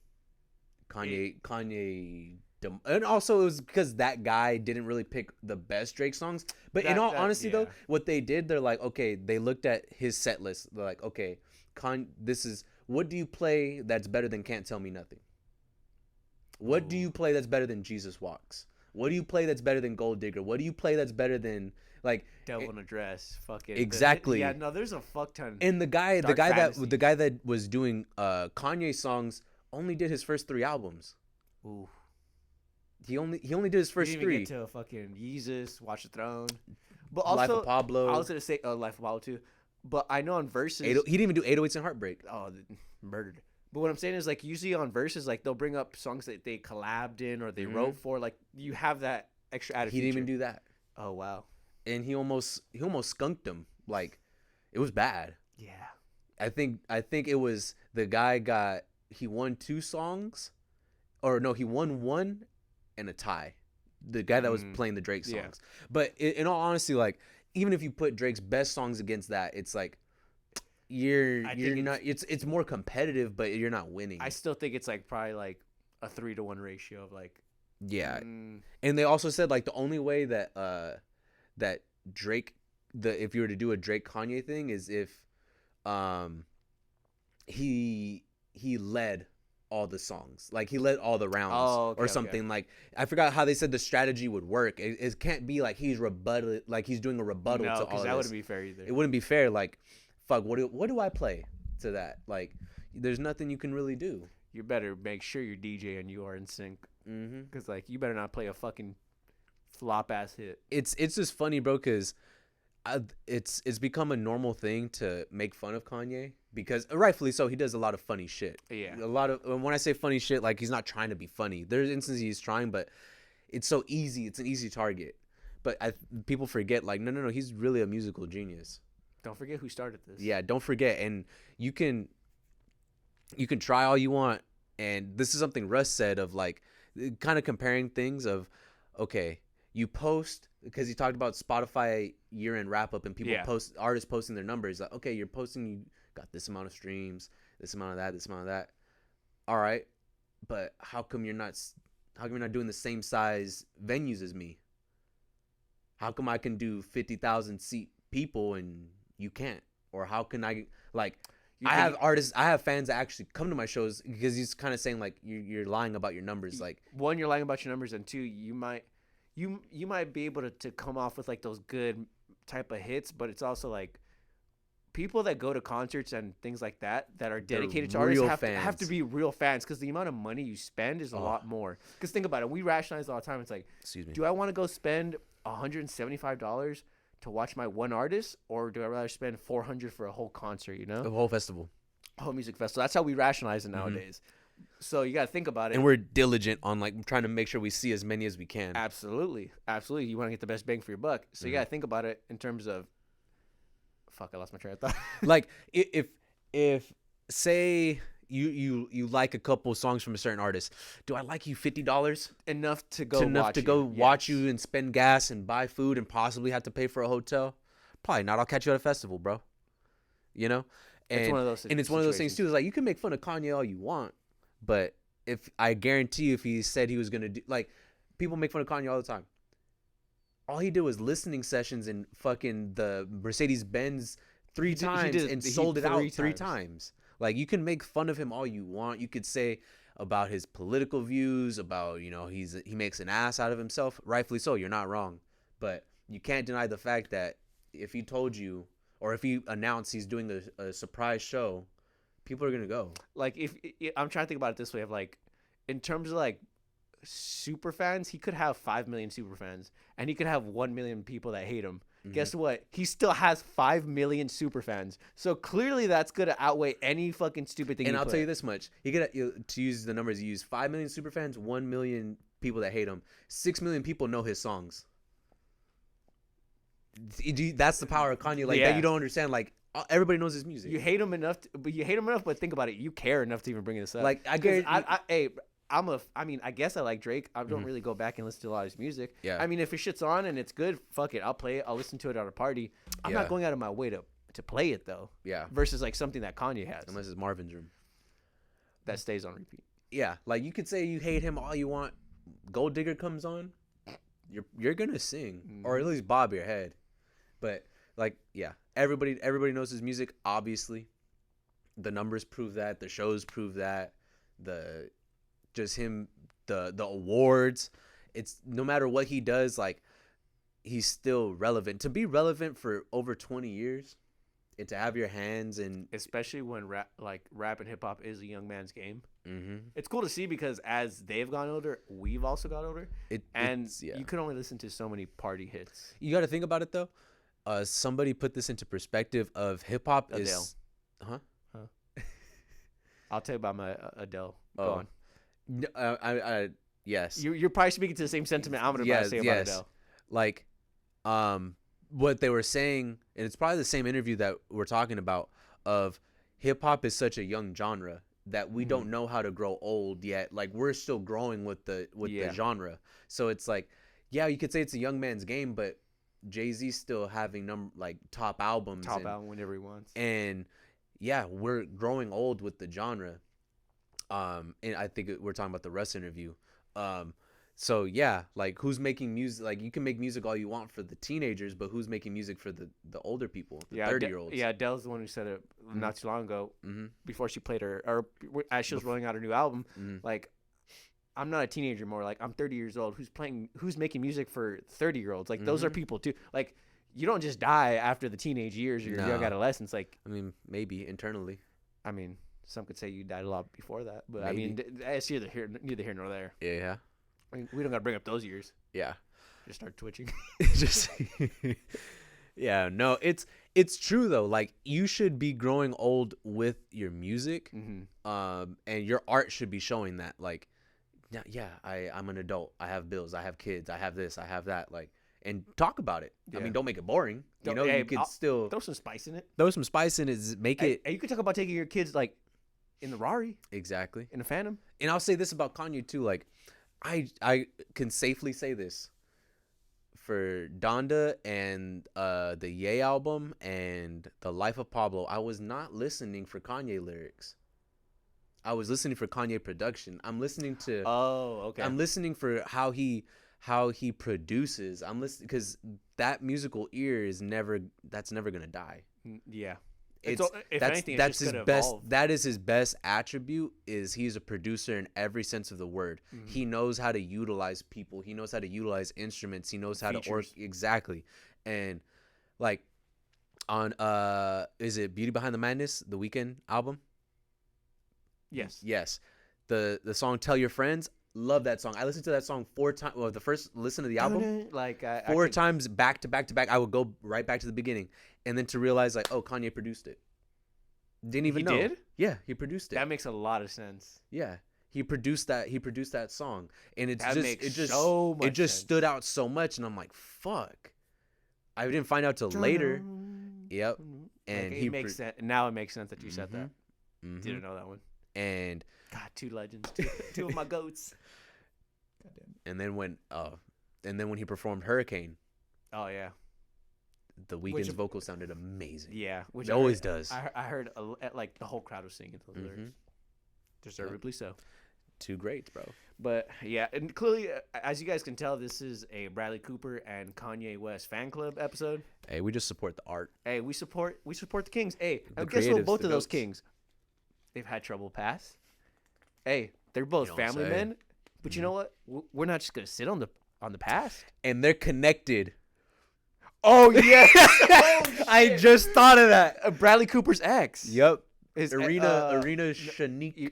Kanye, and also it was because that guy didn't really pick the best Drake songs. But in all honesty, though, what they did, they're like, okay, they looked at his set list. They're like, okay. This is what do you play that's better than Can't Tell Me Nothing? What do you play that's better than Jesus Walks? What do you play that's better than Gold Digger? What do you play that's better than like Devil in a Dress? Fucking exactly. Yeah, no, there's a fuck ton. And the guy that was doing Kanye songs only did his first 3 albums. Ooh. He only did his first 3. Didn't even get to fucking Jesus, Watch the Throne, but also Life of Pablo. I was gonna say Life of Pablo too. But I know on Versus... he didn't even do 808s and Heartbreak. Oh, murdered. But what I'm saying is, like, usually on Versus, like, they'll bring up songs that they collabed in or they wrote for. Like, you have that extra added He didn't even do that. Oh, wow. And he almost skunked him. Like, it was bad. Yeah. I think it was the guy he won 2 songs. Or, no, he won 1 and a tie. The guy that was playing the Drake songs. Yeah. But in all honesty, like... Even if you put Drake's best songs against that, it's like you're not. It's more competitive, but you're not winning. I still think it's like probably like a 3-to-1 ratio of like. Yeah, and they also said like the only way that that Drake if you were to do a Drake Kanye thing is if he led all the songs, like he led all the rounds or something. Okay. Like I forgot how they said the strategy would work. It can't be like he's doing a rebuttal to all of this. No, because that wouldn't be fair either. It wouldn't be fair. Like, fuck, what do I play to that? Like, there's nothing you can really do. You better make sure your DJ and you are in sync. Because like you better not play a fucking flop ass hit. It's just funny, bro, because it's become a normal thing to make fun of Kanye. Because rightfully so, he does a lot of funny shit. Yeah. A lot of when I say funny shit, like he's not trying to be funny. There's instances he's trying, but it's so easy. It's an easy target. But people forget, like, no. He's really a musical genius. Don't forget who started this. Yeah, don't forget. And you can try all you want. And this is something Russ said of like kind of comparing things of, okay, you post because he talked about Spotify year-end wrap-up and people artists posting their numbers. Like, okay, you're posting. You got this amount of streams, this amount of that, this amount of that. All right, but how come you're not doing the same size venues as me? How come I can do 50,000 seat people and you can't? Or how can I like? I have fans that actually come to my shows because he's kind of saying like you're lying about your numbers. Like, one, you're lying about your numbers, and two, you might be able to come off with like those good type of hits, but it's also like. People that go to concerts and things like that are dedicated to artists have to be real fans because the amount of money you spend is a lot more. Because think about it. We rationalize all the time. It's like, do I want to go spend $175 to watch my one artist, or do I rather spend $400 for a whole concert, you know? A whole festival. A whole music festival. That's how we rationalize it nowadays. So you got to think about it. And we're diligent on like trying to make sure we see as many as we can. Absolutely. Absolutely. You want to get the best bang for your buck. So you got to think about it in terms of fuck, I lost my train of thought. Like if say you like a couple songs from a certain artist. Do I like you $50 enough to go watch you and spend gas and buy food and possibly have to pay for a hotel? Probably not. I'll catch you at a festival, bro. You know, and it's one of those it's one of those things too. Is like you can make fun of Kanye all you want, but if I guarantee you, if he said he was gonna do, like, people make fun of Kanye all the time. All he did was listening sessions in fucking the Mercedes-Benz three times and sold it out 3 times. Like, you can make fun of him all you want. You could say about his political views, about, you know, he makes an ass out of himself. Rightfully so. You're not wrong. But you can't deny the fact that if he told you, or if he announced he's doing a surprise show, people are going to go. Like, if I'm trying to think about it this way, of like, in terms of like super fans, he could have 5 million super fans, and he could have 1 million people that hate him. Guess what? He still has 5 million super fans. So clearly that's going to outweigh any fucking stupid thing. And I'll tell you this much. He could, to use the numbers he used, 5 million super fans, 1 million people that hate him. 6 million people know his songs. That's the power of Kanye. Like, that you don't understand. Like, everybody knows his music. You hate him enough, but think about it. You care enough to even bring this up. Like, I guarantee. I guess I like Drake. I don't really go back and listen to a lot of his music. Yeah. I mean, if his shit's on and it's good, fuck it. I'll play it. I'll listen to it at a party. I'm not going out of my way to play it, though. Yeah. Versus, like, something that Kanye has. Unless it's Marvin's Room. That stays on repeat. Yeah. Like, you could say you hate him all you want. Gold Digger comes on. You're going to sing. Or at least bob your head. But, like, yeah. Everybody knows his music, obviously. The numbers prove that. The shows prove that. Just him, the awards, it's no matter what he does, like, he's still relevant. To be relevant for over 20 years, and to have your hands in, especially when rap and hip hop is a young man's game. It's cool to see, because as they've gone older, we've also got older, you can only listen to so many party hits. You got to think about it though. Somebody put this into perspective of hip hop is, I'll tell you about my Adele. Go on. Yes. You're probably speaking to the same sentiment I'm going to say about Adele. Like, what they were saying, and it's probably the same interview that we're talking about, of hip hop is such a young genre that we don't know how to grow old yet. Like, we're still growing with the genre. So it's like, yeah, you could say it's a young man's game, but Jay-Z's still having top albums. Album whenever he wants. And yeah, we're growing old with the genre. And I think we're talking about the Russ interview. So yeah, like, who's making music? Like, you can make music all you want for the teenagers, but who's making music for the older people, the 30-year-olds? Adele's the one who said it not too long ago, before she played or as she was rolling out her new album. Like, I'm not a teenager anymore. Like, I'm 30 years old. Who's making music for 30-year-olds? Like, those are people too. Like, you don't just die after the teenage years or your young adolescence. Like, I mean, maybe internally. I mean, some could say you died a lot before that, but maybe. I mean, it's neither here nor there. Yeah. I mean, we don't got to bring up those years. Yeah. Just start twitching. Yeah, no, it's true though. Like, you should be growing old with your music, and your art should be showing that. Like, yeah, I'm an adult. I have bills. I have kids. I have this. I have that. Like, and talk about it. Yeah. I mean, don't make it boring. You could still throw some spice in it. Throw some spice in it. Make it. And you could talk about taking your kids, like, in the Rari. Exactly. In the Phantom. And I'll say this about Kanye too. Like, I can safely say this for Donda and the Ye album and The Life of Pablo. I was not listening for Kanye lyrics. I was listening for Kanye production. I'm listening to. Oh, okay. I'm listening for how he produces. I'm listening because that musical ear is never gonna die. Yeah. That's his best. That is his best attribute. Is he's a producer in every sense of the word. He knows how to utilize people. He knows how to utilize instruments. He knows how to work exactly. And like on is it Beauty Behind the Madness, the Weeknd album? Yes. The song Tell Your Friends. Love that song. I listened to that song 4 times. Well, the first listen to the album, like 4 times back to back to back. I would go right back to the beginning, and then to realize, like, oh, Kanye produced it. Didn't even know. He did? Yeah, he produced it. That makes a lot of sense. Yeah, he produced that. He produced that song, and it just just stood out so much, and I'm like, fuck. I didn't find out till later. Yep, and it makes sense. Now it makes sense that you said that. Didn't know that one. And God, two legends, two of my goats. And then when he performed Hurricane, Oh yeah, The Weeknd's vocal sounded amazing. yeah, which it always does. I heard like the whole crowd was singing those lyrics, deservedly so. Two greats, bro. But yeah, and clearly, as you guys can tell, this is a Bradley Cooper and Kanye West fan club episode. Hey, we just support the art. Hey, we support the Kings. Hey, The guess what? creatives, Both the of those goats. Kings, they've had trouble past. Hey, they're both You don't family say. men. But you know what? We're not just gonna sit on the past. And they're connected. Oh yeah, I just thought of that. Bradley Cooper's ex. Yep. Is Arena Shanique.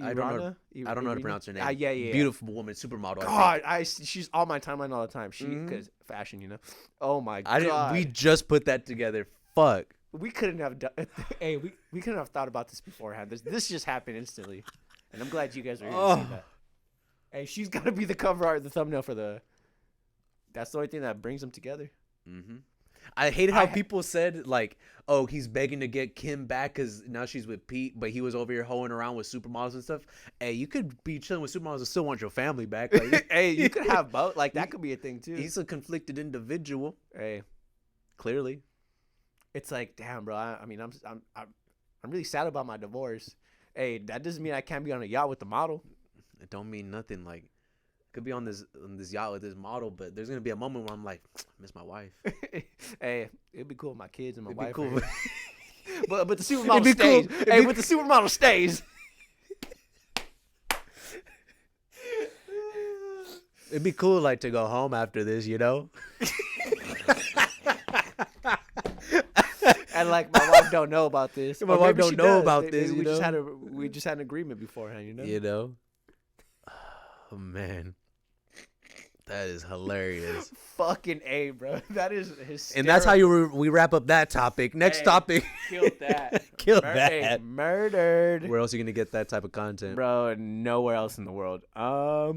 I don't know how to pronounce her name. Yeah. Beautiful woman, supermodel. God, she's on my timeline all the time. She because fashion, you know. Oh my God. We just put that together. Fuck. We couldn't have done. Hey, we couldn't have thought about this beforehand. This just happened instantly, and I'm glad you guys are here to see that. Hey, she's got to be the cover art, the thumbnail for the. That's the only thing that brings them together. Mm-hmm. I hated how people said, like, oh, he's begging to get Kim back because now she's with Pete, but he was over here hoeing around with supermodels and stuff. Hey, you could be chilling with supermodels and still want your family back. Like, Hey, you could have both. Like, that could be a thing, too. He's a conflicted individual. Hey, clearly. It's like, damn, bro. I mean, I'm really sad about my divorce. Hey, that doesn't mean I can't be on a yacht with the model. It don't mean nothing. Like, could be on this yacht with this model, but there's gonna be a moment where I'm like, I miss my wife. Hey, it'd be cool with my kids and my It'd wife. be cool. but the supermodel stays. Cool. Hey, but the supermodel stays. It'd be cool, like, to go home after this, you know. And like my wife don't know about this. My Or wife maybe don't she know does. about Maybe this, you know? We just had an agreement beforehand, you know. You know. Oh man, that is hilarious. Fucking A, bro. That is hysterical. And that's how we wrap up that topic. Next topic. Killed that. Killed that. Murdered. Where else are you gonna get that type of content, Bro, nowhere else in the world. I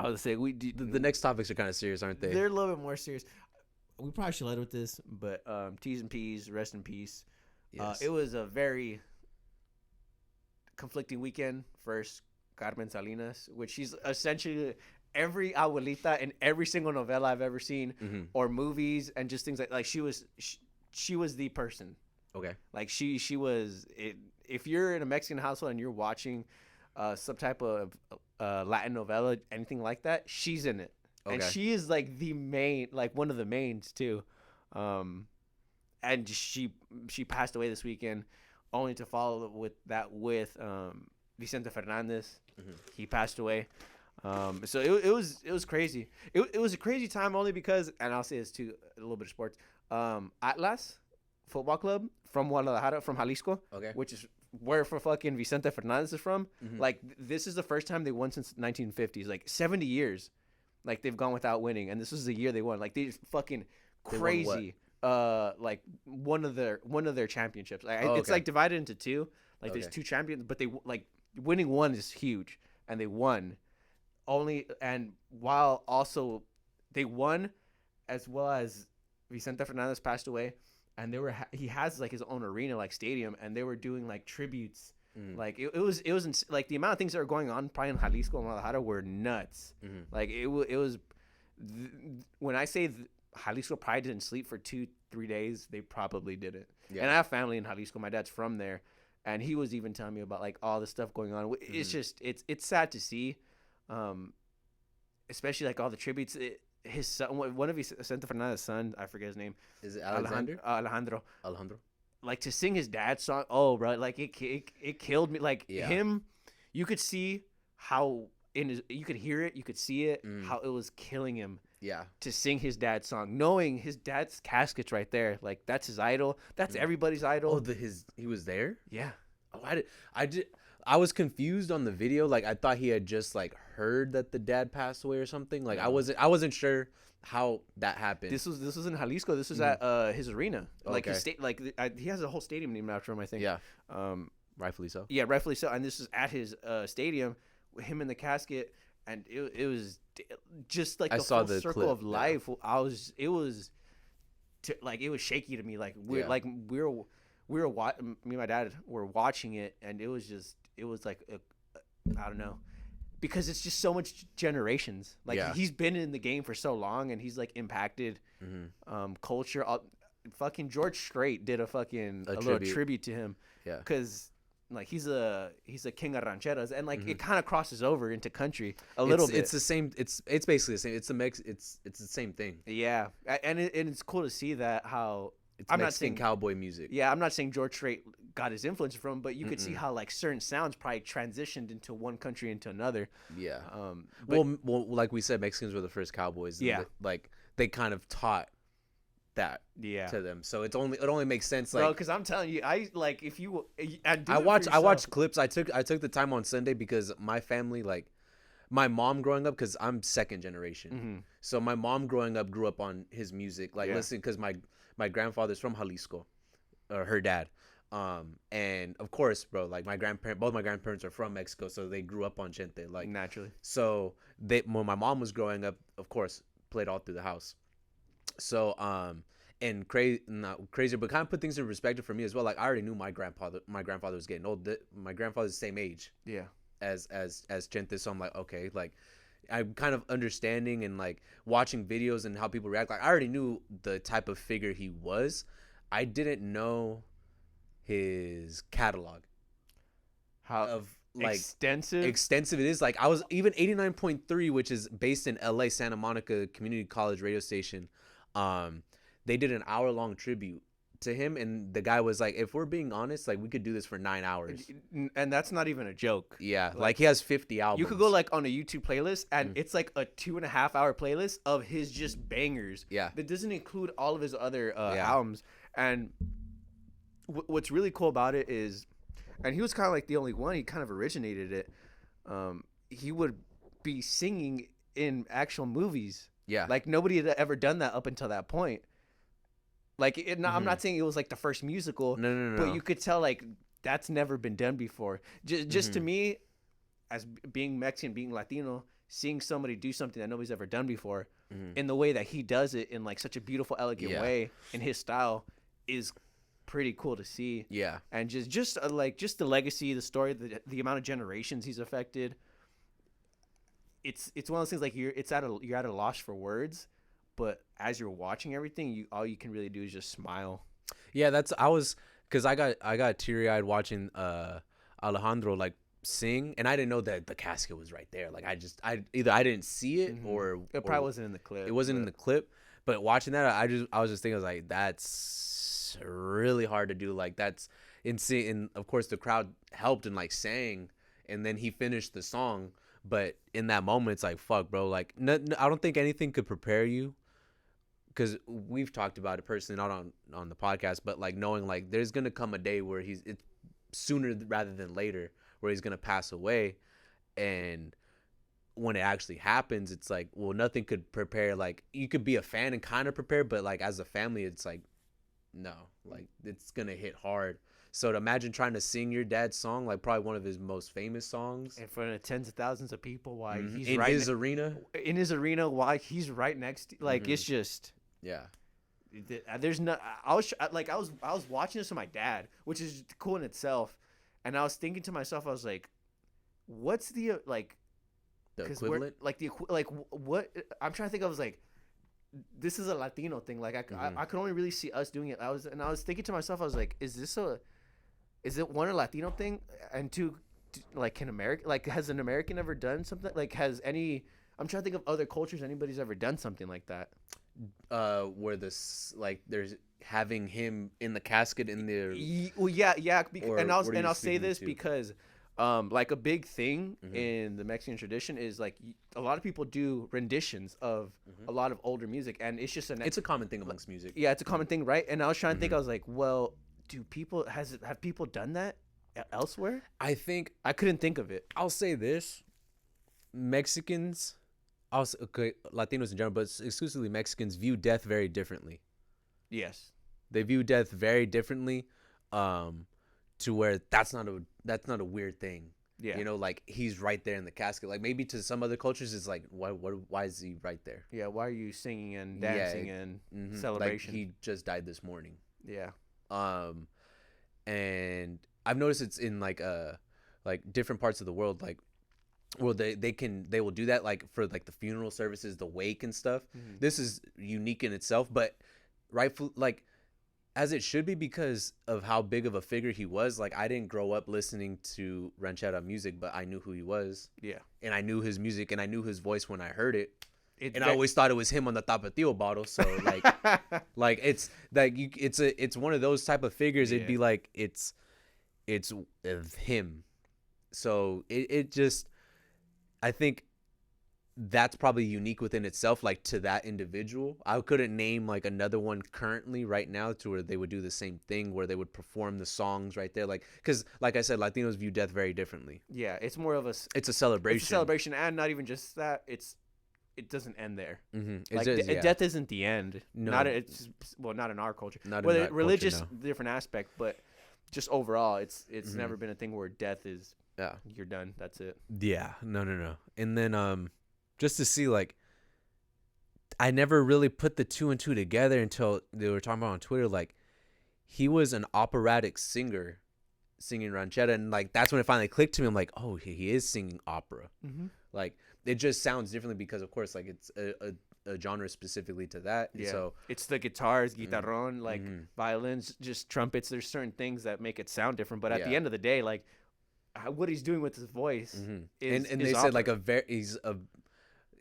would say The next topics are kind of serious, aren't they? They're a little bit more serious. We probably should lead with this, but T's and P's, rest in peace. Yes. It was a very conflicting weekend for Carmen Salinas, which she's essentially every abuelita in every single novela I've ever seen, or movies, and just things like she was the person. Okay. Like she was it. If you're in a Mexican household and you're watching some type of Latin novela, anything like that, she's in it. Okay. And she is like the main, like one of the mains too. And she passed away this weekend, only to follow with Vicente Hernandez. He passed away. So it was crazy. It was a crazy time only because, and I'll say this too, a little bit of sports. Atlas Football Club from Guadalajara, from Jalisco, which is where for fucking Vicente Hernandez is from. Like this is the first time they won since 1950s, like 70 years. Like they've gone without winning, and this was the year they won. Like they just fucking crazy. Like one of their championships. Like, it's like divided into two. Like there's two champions, but they like winning one is huge, and they won. And while also they won, as well as Vicente Fernandez passed away, and he has like his own arena, like stadium, and they were doing like tributes. Like it was like the amount of things that were going on probably in Jalisco and Guadalajara were nuts. Like it was when I say Jalisco probably didn't sleep for 2-3 days, they probably didn't. Yeah. And I have family in Jalisco. My dad's from there, and he was even telling me about like all the stuff going on. It's just it's sad to see, especially like all the tributes. His son, one of Vicente Fernandez's son, I forget his name. Is it Alexander? Alejandro. Like to sing his dad's song, bro, like it killed me. Like him, you could see how you could hear it, you could see it, how it was killing him. Yeah. To sing his dad's song, knowing his dad's casket's right there, like that's his idol, that's everybody's idol. Oh, he was there. Yeah. Oh, I was confused on the video. Like I thought he had just like heard that the dad passed away or something. Like I wasn't sure how that happened. This was in Jalisco. This was at his arena. Like his he has a whole stadium named after him, I think. Yeah. Rightfully so. Yeah, rightfully so. And this is at his stadium with him in the casket, and it was just like the full circle of life. It was shaky to me. Like me and my dad were watching it, and it was like I don't know, because it's just so much generations. Like he's been in the game for so long, and he's like impacted culture. Fucking George Strait did a little tribute to him. Yeah, because like he's a king of rancheras, and like it kind of crosses over into country a little bit. It's the same. It's basically the same. It's the mix. It's the same thing. Yeah, and it's cool to see that how. It's Mexican not saying cowboy music. Yeah, I'm not saying George Strait got his influence from, but you could see how like certain sounds probably transitioned into one country into another. Yeah. Well, like we said, Mexicans were the first cowboys. Yeah. Like they kind of taught that. Yeah. To them, so it only makes sense. Like, because I'm telling you, I like if you. I watched clips. I took the time on Sunday because my family, like, my mom growing up, because I'm second generation, so my mom growing up grew up on his music, like listening, because my grandfather's from Jalisco, or her dad. And of course, bro, like both my grandparents are from Mexico, so they grew up on Chente, like naturally. So when my mom was growing up, of course, played all through the house. So, and not crazy, but kind of put things in perspective for me as well. Like I already knew my grandfather was getting old. My grandfather's the same age. Yeah. As Chente, so I'm like, okay, like I'm kind of understanding and like watching videos and how people react. Like I already knew the type of figure he was. I didn't know his catalog. How of like extensive it is. Like I was even 89.3, which is based in LA, Santa Monica Community College radio station. They did an hour-long tribute to him, and the guy was like, if we're being honest, like we could do this for 9 hours, and that's not even a joke. Yeah, like he has 50 albums. You could go like on a YouTube playlist, and it's like a 2.5 hour playlist of his just bangers. Yeah, that doesn't include all of his other albums. And what's really cool about it is, and he was kind of like the only one, he kind of originated it. He would be singing in actual movies. Yeah, like nobody had ever done that up until that point. Like, I'm not saying it was like the first musical. No. But you could tell like that's never been done before. Just to me, as being Mexican, being Latino, seeing somebody do something that nobody's ever done before in the way that he does it, in like such a beautiful, elegant way, in his style, is pretty cool to see. Yeah, and just the legacy, the story, the amount of generations he's affected. It's one of those things like you're at a loss for words. But as you're watching everything, all you can really do is just smile. Yeah, because I got teary eyed watching Alejandro like sing, and I didn't know that the casket was right there. Like I didn't see it or it probably wasn't in the clip. It wasn't in the clip, but watching that, I was just thinking, I was like, that's really hard to do. Like that's insane. And of course, the crowd helped and like sang, and then he finished the song. But in that moment, it's like, fuck, bro. Like, I don't think anything could prepare you. Because we've talked about it personally, not on the podcast, but like knowing like there's gonna come a day where it's sooner rather than later where he's gonna pass away, and when it actually happens, it's like, well, nothing could prepare. Like you could be a fan and kind of prepare, but like as a family, it's like, no, like it's gonna hit hard. So to imagine trying to sing your dad's song, like probably one of his most famous songs, in front of tens of thousands of people, while he's in his arena, while he's right next to, like it's just. Yeah, there's no. I was watching this with my dad, which is cool in itself, and I was thinking to myself, I was like, "What's the like?" The equivalent, what? I'm trying to think. I was like, "This is a Latino thing." Like I could only really see us doing it. I was thinking to myself, I was like, "Is it one a Latino thing, and two, like can America, like has an American ever done something? Like has any? I'm trying to think of other cultures anybody's ever done something like that." Where this like there's having him in the casket in the I'll say this because like a big thing in the Mexican tradition is like a lot of people do renditions of a lot of older music, and it's just it's a common thing amongst music. Yeah, it's a common thing, right? And I was trying to think, I was like, well, have people done that elsewhere? I think I couldn't think of it. I'll say this: Mexicans. Also, okay, Latinos in general, but exclusively Mexicans view death very differently. Yes, they view death very differently, to where that's not a weird thing. Yeah, you know, like he's right there in the casket. Like maybe to some other cultures, it's like, why is he right there? Yeah, why are you singing and dancing and celebration? Like he just died this morning. Yeah, and I've noticed it's in like different parts of the world, like, well, they will do that like for like the funeral services, the wake and stuff. Mm-hmm. This is unique in itself, but rightful, like, as it should be, because of how big of a figure he was. Like, I didn't grow up listening to ranchera music, but I knew who he was. Yeah. And I knew his music, and I knew his voice when I heard it. I always thought it was him on the Tapatio bottle. So like, like it's like it's one of those type of figures. It'd be like it's him. So it just, I think that's probably unique within itself, like to that individual. I couldn't name like another one currently right now to where they would do the same thing, where they would perform the songs right there. Like, because like I said, Latinos view death very differently. Yeah, it's more of it's a celebration. It's a celebration, and not even just that. It doesn't end there. Mm-hmm. Like death isn't the end. No, not not in our culture. Not well, in that religious culture, no. Different aspect, but just overall, it's never been a thing where death is. Yeah, you're done. That's it. Yeah, no. And then just to see, like, I never really put the two and two together until they were talking about on Twitter. Like, he was an operatic singer singing ranchera, and like that's when it finally clicked to me. I'm like, oh, he is singing opera. Mm-hmm. Like, it just sounds differently because, of course, like it's a genre specifically to that. Yeah. So it's the guitars, guitarrón, like violins, just trumpets. There's certain things that make it sound different, but at the end of the day, like what he's doing with his voice is and they opera. said like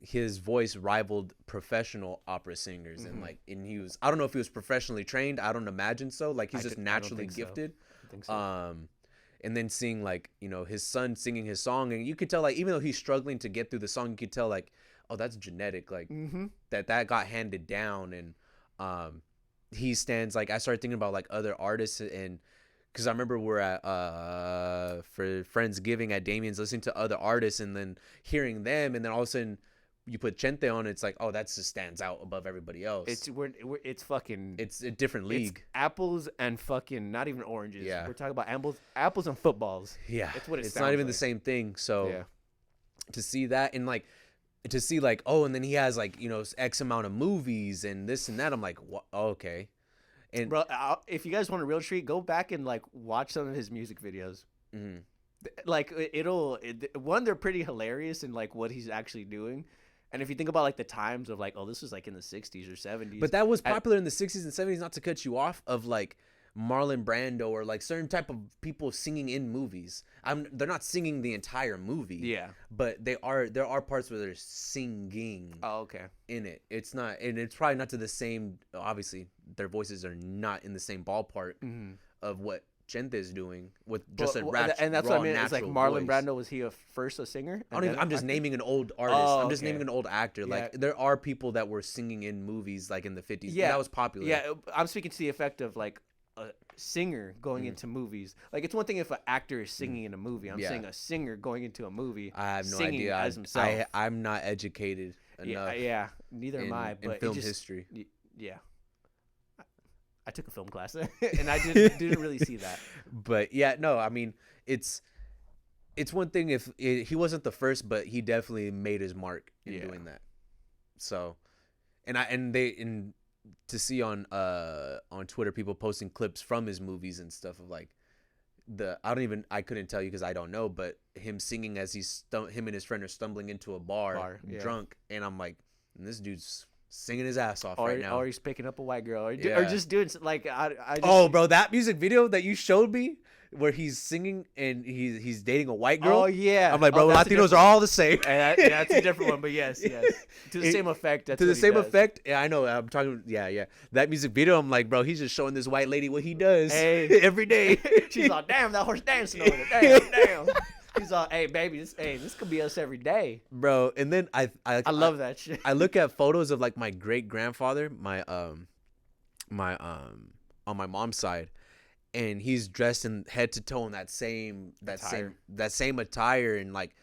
his voice rivaled professional opera singers, and he was, I don't know if he was professionally trained. I don't imagine so. Like, he's just naturally gifted. I think so. And then seeing, like, you know, his son singing his song, and you could tell, like, even though he's struggling to get through the song, you could tell, like, oh, that's genetic, like that got handed down. And he stands, like, I started thinking about like other artists, and because I remember we're at for Friendsgiving at Damien's, listening to other artists and then hearing them, and then all of a sudden you put Chente on, it's like, oh, that just stands out above everybody else. It's fucking, it's a different league. It's apples and fucking not even oranges. Yeah, we're talking about apples and footballs. Yeah, that's what it's not even like the same thing. So yeah, to see that, and like to see like, oh, and then he has like, you know, X amount of movies and this and that. I'm like, what? Oh, okay. And bro, if you guys want a real treat, go back and like watch some of his music videos. Like they're pretty hilarious in like what he's actually doing. And if you think about like the times of like, oh, this was like in the 60s or 70s. But that was popular in the 60s and 70s, not to cut you off, of like Marlon Brando or like certain type of people singing in movies. They're not singing the entire movie. Yeah. But there are parts where they're singing. Oh, okay. In it. It's not, and it's probably not to the same, obviously their voices are not in the same ballpark of what Chente is doing with just a rap. And that's raw, what I mean. It's like Marlon voice. Brando, was he first a singer? I'm just naming an old artist. I'm just okay. naming an old actor. Like, there are people that were singing in movies like in the 50s. Yeah, that was popular. Yeah, I'm speaking to the effect of like a singer going into movies. Like, it's one thing if an actor is singing in a movie. I'm saying a singer going into a movie. I have no singing idea. as himself. I'm not educated enough. Yeah, neither am I. But in film history. Yeah. I took a film class and I didn't really see that. But yeah, no, I mean, it's one thing if he wasn't the first, but he definitely made his mark in doing that. So, and to see on Twitter people posting clips from his movies and stuff of like I couldn't tell you because I don't know, but him singing as him and his friend are stumbling into a bar drunk, and I'm like, this dude's singing his ass off right now. Or he's picking up a white girl, or just doing like I just, oh, bro, that music video that you showed me where he's singing and he's dating a white girl. Oh yeah, I'm like, bro, Latinos are all the same. That's a different one, but yes, to the same effect. That's to the what same he does. effect. Yeah, I know. I'm talking. Yeah. That music video. I'm like, bro, he's just showing this white lady what he does every day. She's like, damn, that horse dancing over there. Damn. He's like, hey, baby, this could be us every day, bro. And then I love that shit. I look at photos of like my great grandfather, my on my mom's side, and he's dressed in head to toe in that same attire and like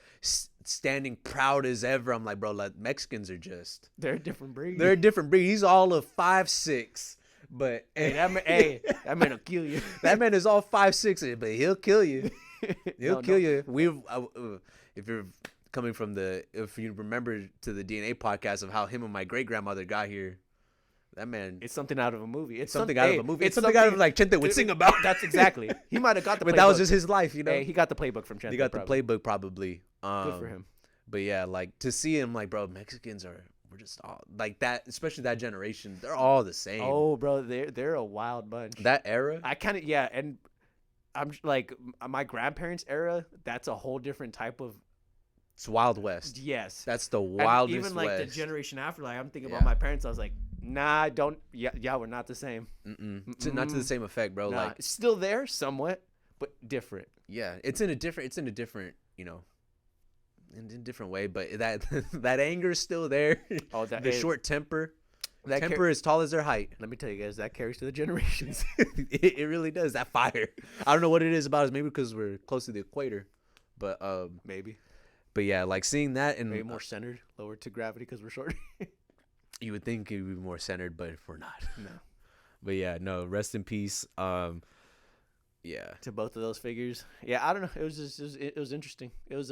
standing proud as ever. I'm like, bro, like, Mexicans are just, they're a different breed. He's all of 5'6". But that man will kill you. That man is all 5'6", but he'll kill you. He'll kill you. If you're coming from if you remember to the DNA podcast of how him and my great grandmother got here, That man. It's something out of a movie. It's something out of a movie. It's something out of like Chente would sing about. That's exactly. He might have got the. But playbook. that was just his life, you know. Hey, he got the playbook from Chente. He got the playbook probably. Good for him. But yeah, like to see him, like, bro, Mexicans we're just all like that. Especially that generation, they're all the same. Oh, bro, they're a wild bunch. That era. I kind of and I'm like my grandparents' era. That's a whole different type of. It's Wild West. Yes. That's the wildest even like West. the generation after, like I'm thinking about my parents. I was like, nah, don't. Yeah, we're not the same. Not to the same effect, bro. Nah, like still there somewhat, but different. Yeah, it's in a different, you know, in a different way. But that anger is still there. Oh, the short temper. That temper is tall as their height. Let me tell you guys, that carries to the generations. It really does. That fire. I don't know what it is about us. Maybe because we're close to the equator, but maybe. But yeah, like seeing that and maybe more centered, lower to gravity because we're short. You would think it would be more centered, but we're not. No. But yeah, no. Rest in peace. Yeah. To both of those figures. Yeah, I don't know. It was just it was interesting. It was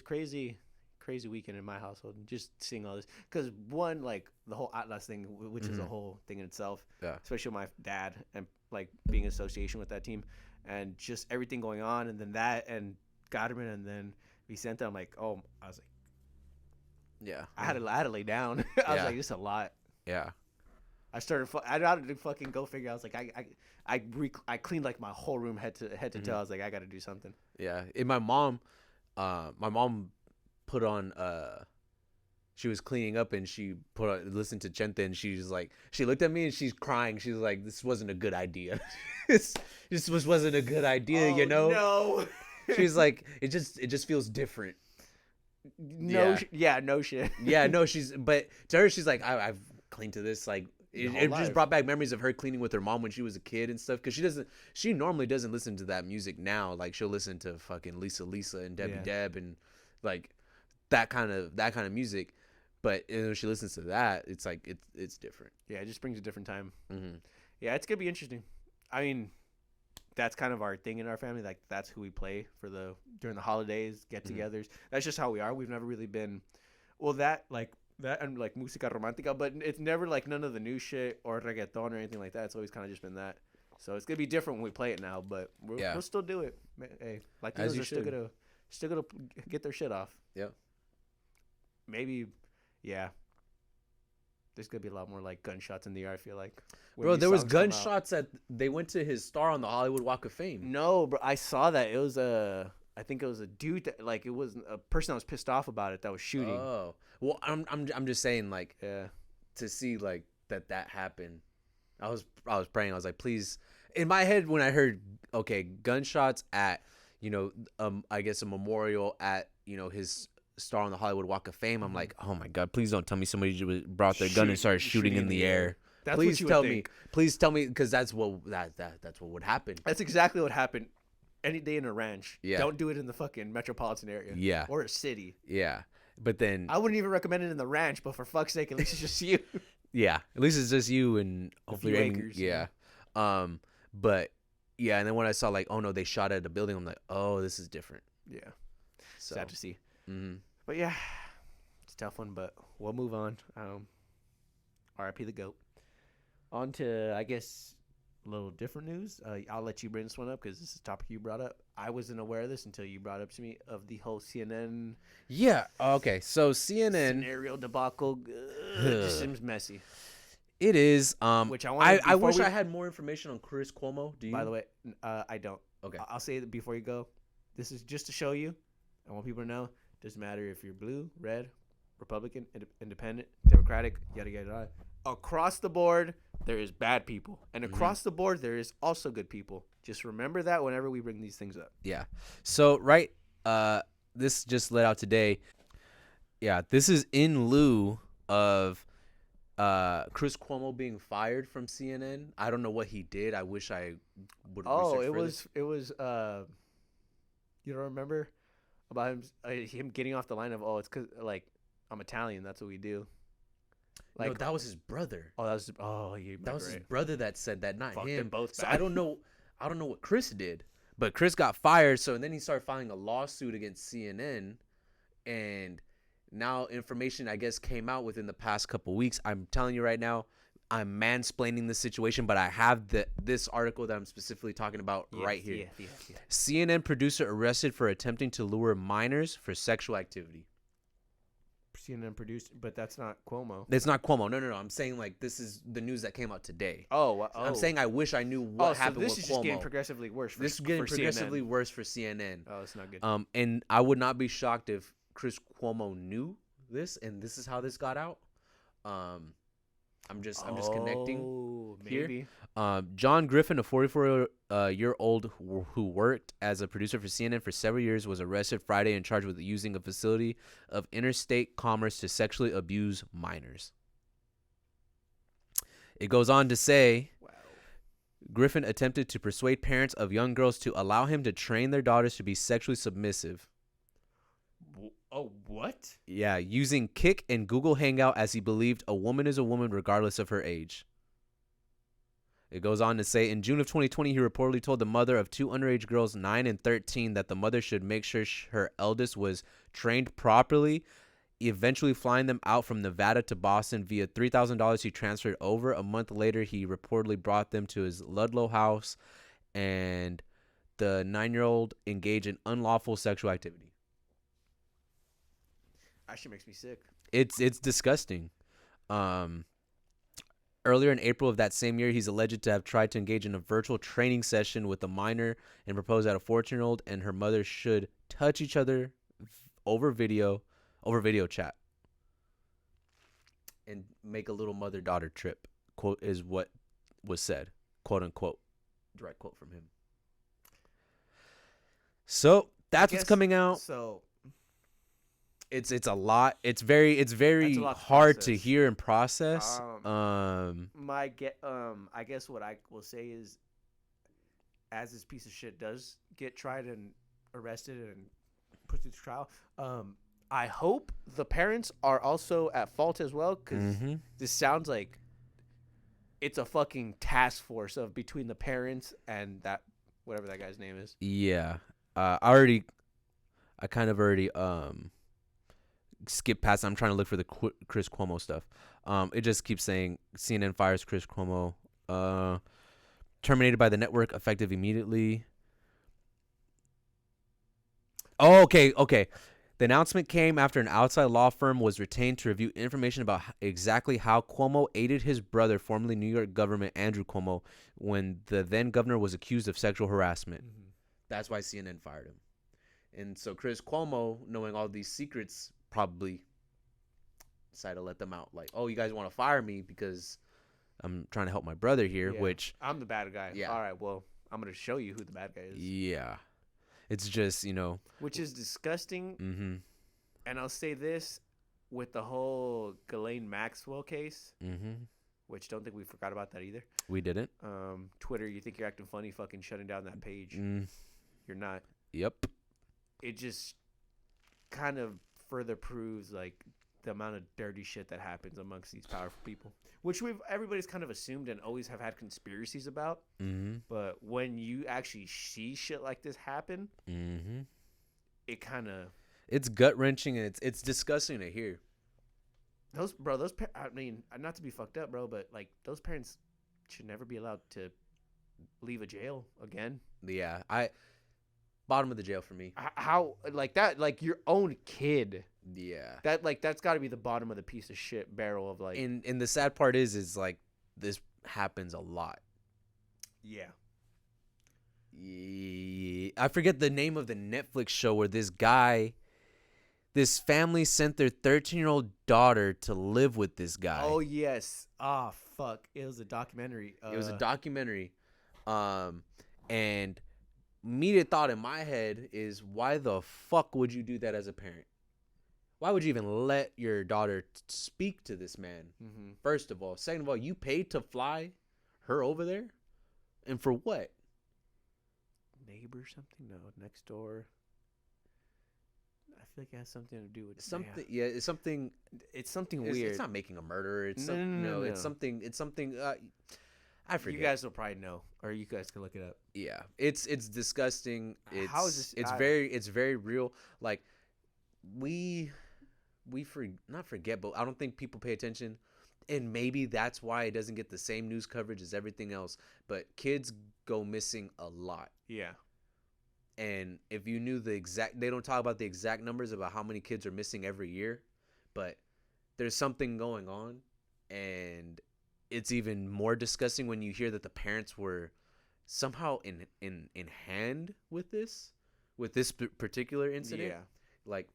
crazy weekend in my household. Just seeing all this because one, like the whole Atlas thing, which is a whole thing in itself. Yeah. Especially with my dad and like being in association with that team, and just everything going on, and then that and Godman, and then Vicente. I'm like, oh, I was like, yeah, I had to lay down. I was like, this is a lot. Yeah. I had to fucking go figure. I was like, I cleaned like my whole room head to toe. I was like, I got to do something. Yeah. And my mom put on she was cleaning up and she listened to Chente and she's like, she looked at me and she's crying. She's like, this wasn't a good idea. this wasn't a good idea, you know? No. She's like, it just feels different. No, no shit. Yeah, no, but to her, she's like, I've cleaned to this. Like, it just brought back memories of her cleaning with her mom when she was a kid and stuff. Cause she normally doesn't listen to that music now. Like, she'll listen to fucking Lisa and Debbie Deb and like that kind of music. But when she listens to that, it's like, it's different. Yeah, it just brings a different time. Mm-hmm. Yeah, it's gonna be interesting. I mean, that's kind of our thing in our family. Like, that's who we play for during the holidays, get-togethers. That's just how we are. We've never really been, that and like música romántica, but it's never like none of the new shit or reggaeton or anything like that. It's always kind of just been that. So it's gonna be different when we play it now, but we'll still do it. Hey, like those are still gonna get their shit off. Yeah. Maybe, yeah. There's gonna be a lot more like gunshots in the air. I feel like, bro, there was gunshots they went to his star on the Hollywood Walk of Fame. No, bro, I saw that. It was I think it was a dude that, like, it was a person that was pissed off about it that was shooting. Oh, well, I'm just saying, like, to see like that happened. I was praying. I was like, please. In my head, when I heard gunshots at I guess a memorial at his star on the Hollywood Walk of Fame, I'm like, oh my God, please don't tell me somebody brought their gun and started shooting in the air. That's please what you tell would me. think. Please tell me, because that's what would happen. That's exactly what happened. Any day in a ranch. Yeah. Don't do it in the fucking metropolitan area. Yeah. Or a city. Yeah. But then I wouldn't even recommend it in the ranch, but for fuck's sake, at least it's just you. Yeah. At least it's just you and hopefully acres. Yeah. But yeah, and then when I saw like, oh no, they shot at a building, I'm like, oh, this is different. Yeah. So. Sad to see. Mm-hmm. But yeah, it's a tough one, but we'll move on. RIP the GOAT. On to, I guess, a little different news. I'll let you bring this one up because this is a topic you brought up. I wasn't aware of this until you brought up to me of the whole CNN. Yeah. Okay. So CNN scenario debacle just seems messy. It is. Which I wish I had more information on Chris Cuomo. Do you? By the way, I don't. Okay. I'll say that before you go. This is just to show you. I want people to know. Doesn't matter if you're blue, red, Republican, independent, Democratic, yada yada yada. Across the board, there is bad people, and across the board, there is also good people. Just remember that whenever we bring these things up. Yeah. So this just let out today. Yeah, this is in lieu of Chris Cuomo being fired from CNN. I don't know what he did. I wish I would. Oh, it was. You don't remember about him getting off the line of it's because like I'm Italian. That's what we do. Like, no, that was his brother. Oh, that was his brother that said that, not Fuck, him. they're both so bad. I don't know what Chris did, but Chris got fired. So and then he started filing a lawsuit against CNN, and now information I guess came out within the past couple weeks. I'm telling you right now, I'm mansplaining the situation, but I have this article that I'm specifically talking about right here. Yeah. CNN producer arrested for attempting to lure minors for sexual activity. CNN produced, but that's not Cuomo. It's not Cuomo. No. I'm saying like this is the news that came out today. Oh. I'm saying I wish I knew what happened with Cuomo. This is just getting progressively worse. This is getting progressively worse for CNN. Oh, it's not good. And I would not be shocked if Chris Cuomo knew this and this is how this got out. I'm just connecting maybe. Here. John Griffin, a 44-year-old who worked as a producer for CNN for several years, was arrested Friday and charged with using a facility of interstate commerce to sexually abuse minors. It goes on to say, wow. Griffin attempted to persuade parents of young girls to allow him to train their daughters to be sexually submissive. Oh, what? Yeah, using Kik and Google Hangout as he believed a woman is a woman regardless of her age. It goes on to say, in June of 2020, he reportedly told the mother of two underage girls, 9 and 13, that the mother should make sure her eldest was trained properly, eventually flying them out from Nevada to Boston via $3,000 he transferred over. A month later, he reportedly brought them to his Ludlow house, and the 9-year-old engaged in unlawful sexual activity. That shit makes me sick. It's disgusting. Earlier in April of that same year, he's alleged to have tried to engage in a virtual training session with a minor and proposed that a 14-year-old and her mother should touch each other over video chat and make a little mother-daughter trip, quote, is what was said, quote unquote. Direct quote from him. So that's what's coming out. So it's a lot. It's very hard to hear and process. I guess what I will say is, as this piece of shit does get tried and arrested and put through trial, I hope the parents are also at fault as well, because this sounds like it's a fucking task force of between the parents and that whatever that guy's name is. Yeah, I kind of already skip past. I'm trying to look for the Chris Cuomo stuff. It just keeps saying CNN fires Chris Cuomo. Terminated by the network effective immediately. Oh, okay. The announcement came after an outside law firm was retained to review information about exactly how Cuomo aided his brother, formerly New York Governor Andrew Cuomo, when the then governor was accused of sexual harassment. Mm-hmm. That's why CNN fired him. And so Chris Cuomo, knowing all these secrets, probably decided to let them out. Like, oh, you guys want to fire me because I'm trying to help my brother here, which... I'm the bad guy. Yeah. All right, well, I'm going to show you who the bad guy is. Yeah. It's just, Which is disgusting. Mm-hmm. And I'll say this, with the whole Ghislaine Maxwell case, which don't think we forgot about that either. We didn't. Twitter, you think you're acting funny, fucking shutting down that page. You're not. Yep. It just kind of further proves, like, the amount of dirty shit that happens amongst these powerful people, which everybody's kind of assumed and always have had conspiracies about. But when you actually see shit like this happen, it kind of... It's gut-wrenching, and it's disgusting to hear. I mean, not to be fucked up, bro, but, like, those parents should never be allowed to leave a jail again. Yeah, bottom of the jail for me. How, like, that, like, your own kid... Yeah. That's got to be the bottom of the piece of shit barrel of, like... And the sad part is like, this happens a lot. Yeah. I forget the name of the Netflix show where this family sent their 13-year-old daughter to live with this guy. Oh, yes. Ah, fuck. It was a documentary. It was a documentary. And immediate thought in my head is, why the fuck would you do that as a parent? Why would you even let your daughter speak to this man? First of all. Second of all, you paid to fly her over there? And for what? Neighbor or something? No, next door. I feel like it has something to do with something. Yeah, it's something. It's something weird. It's not making a murderer. It's no. It's something. It's something. I forget. You guys will probably know, or you guys can look it up. Yeah, it's disgusting. How is this? It's very real. Like not forget, but I don't think people pay attention. and maybe that's why it doesn't get the same news coverage as everything else. But kids go missing a lot. Yeah. And if you knew they don't talk about the exact numbers about how many kids are missing every year, but there's something going on, and it's even more disgusting when you hear that the parents were somehow in hand with this particular incident. Yeah. Like,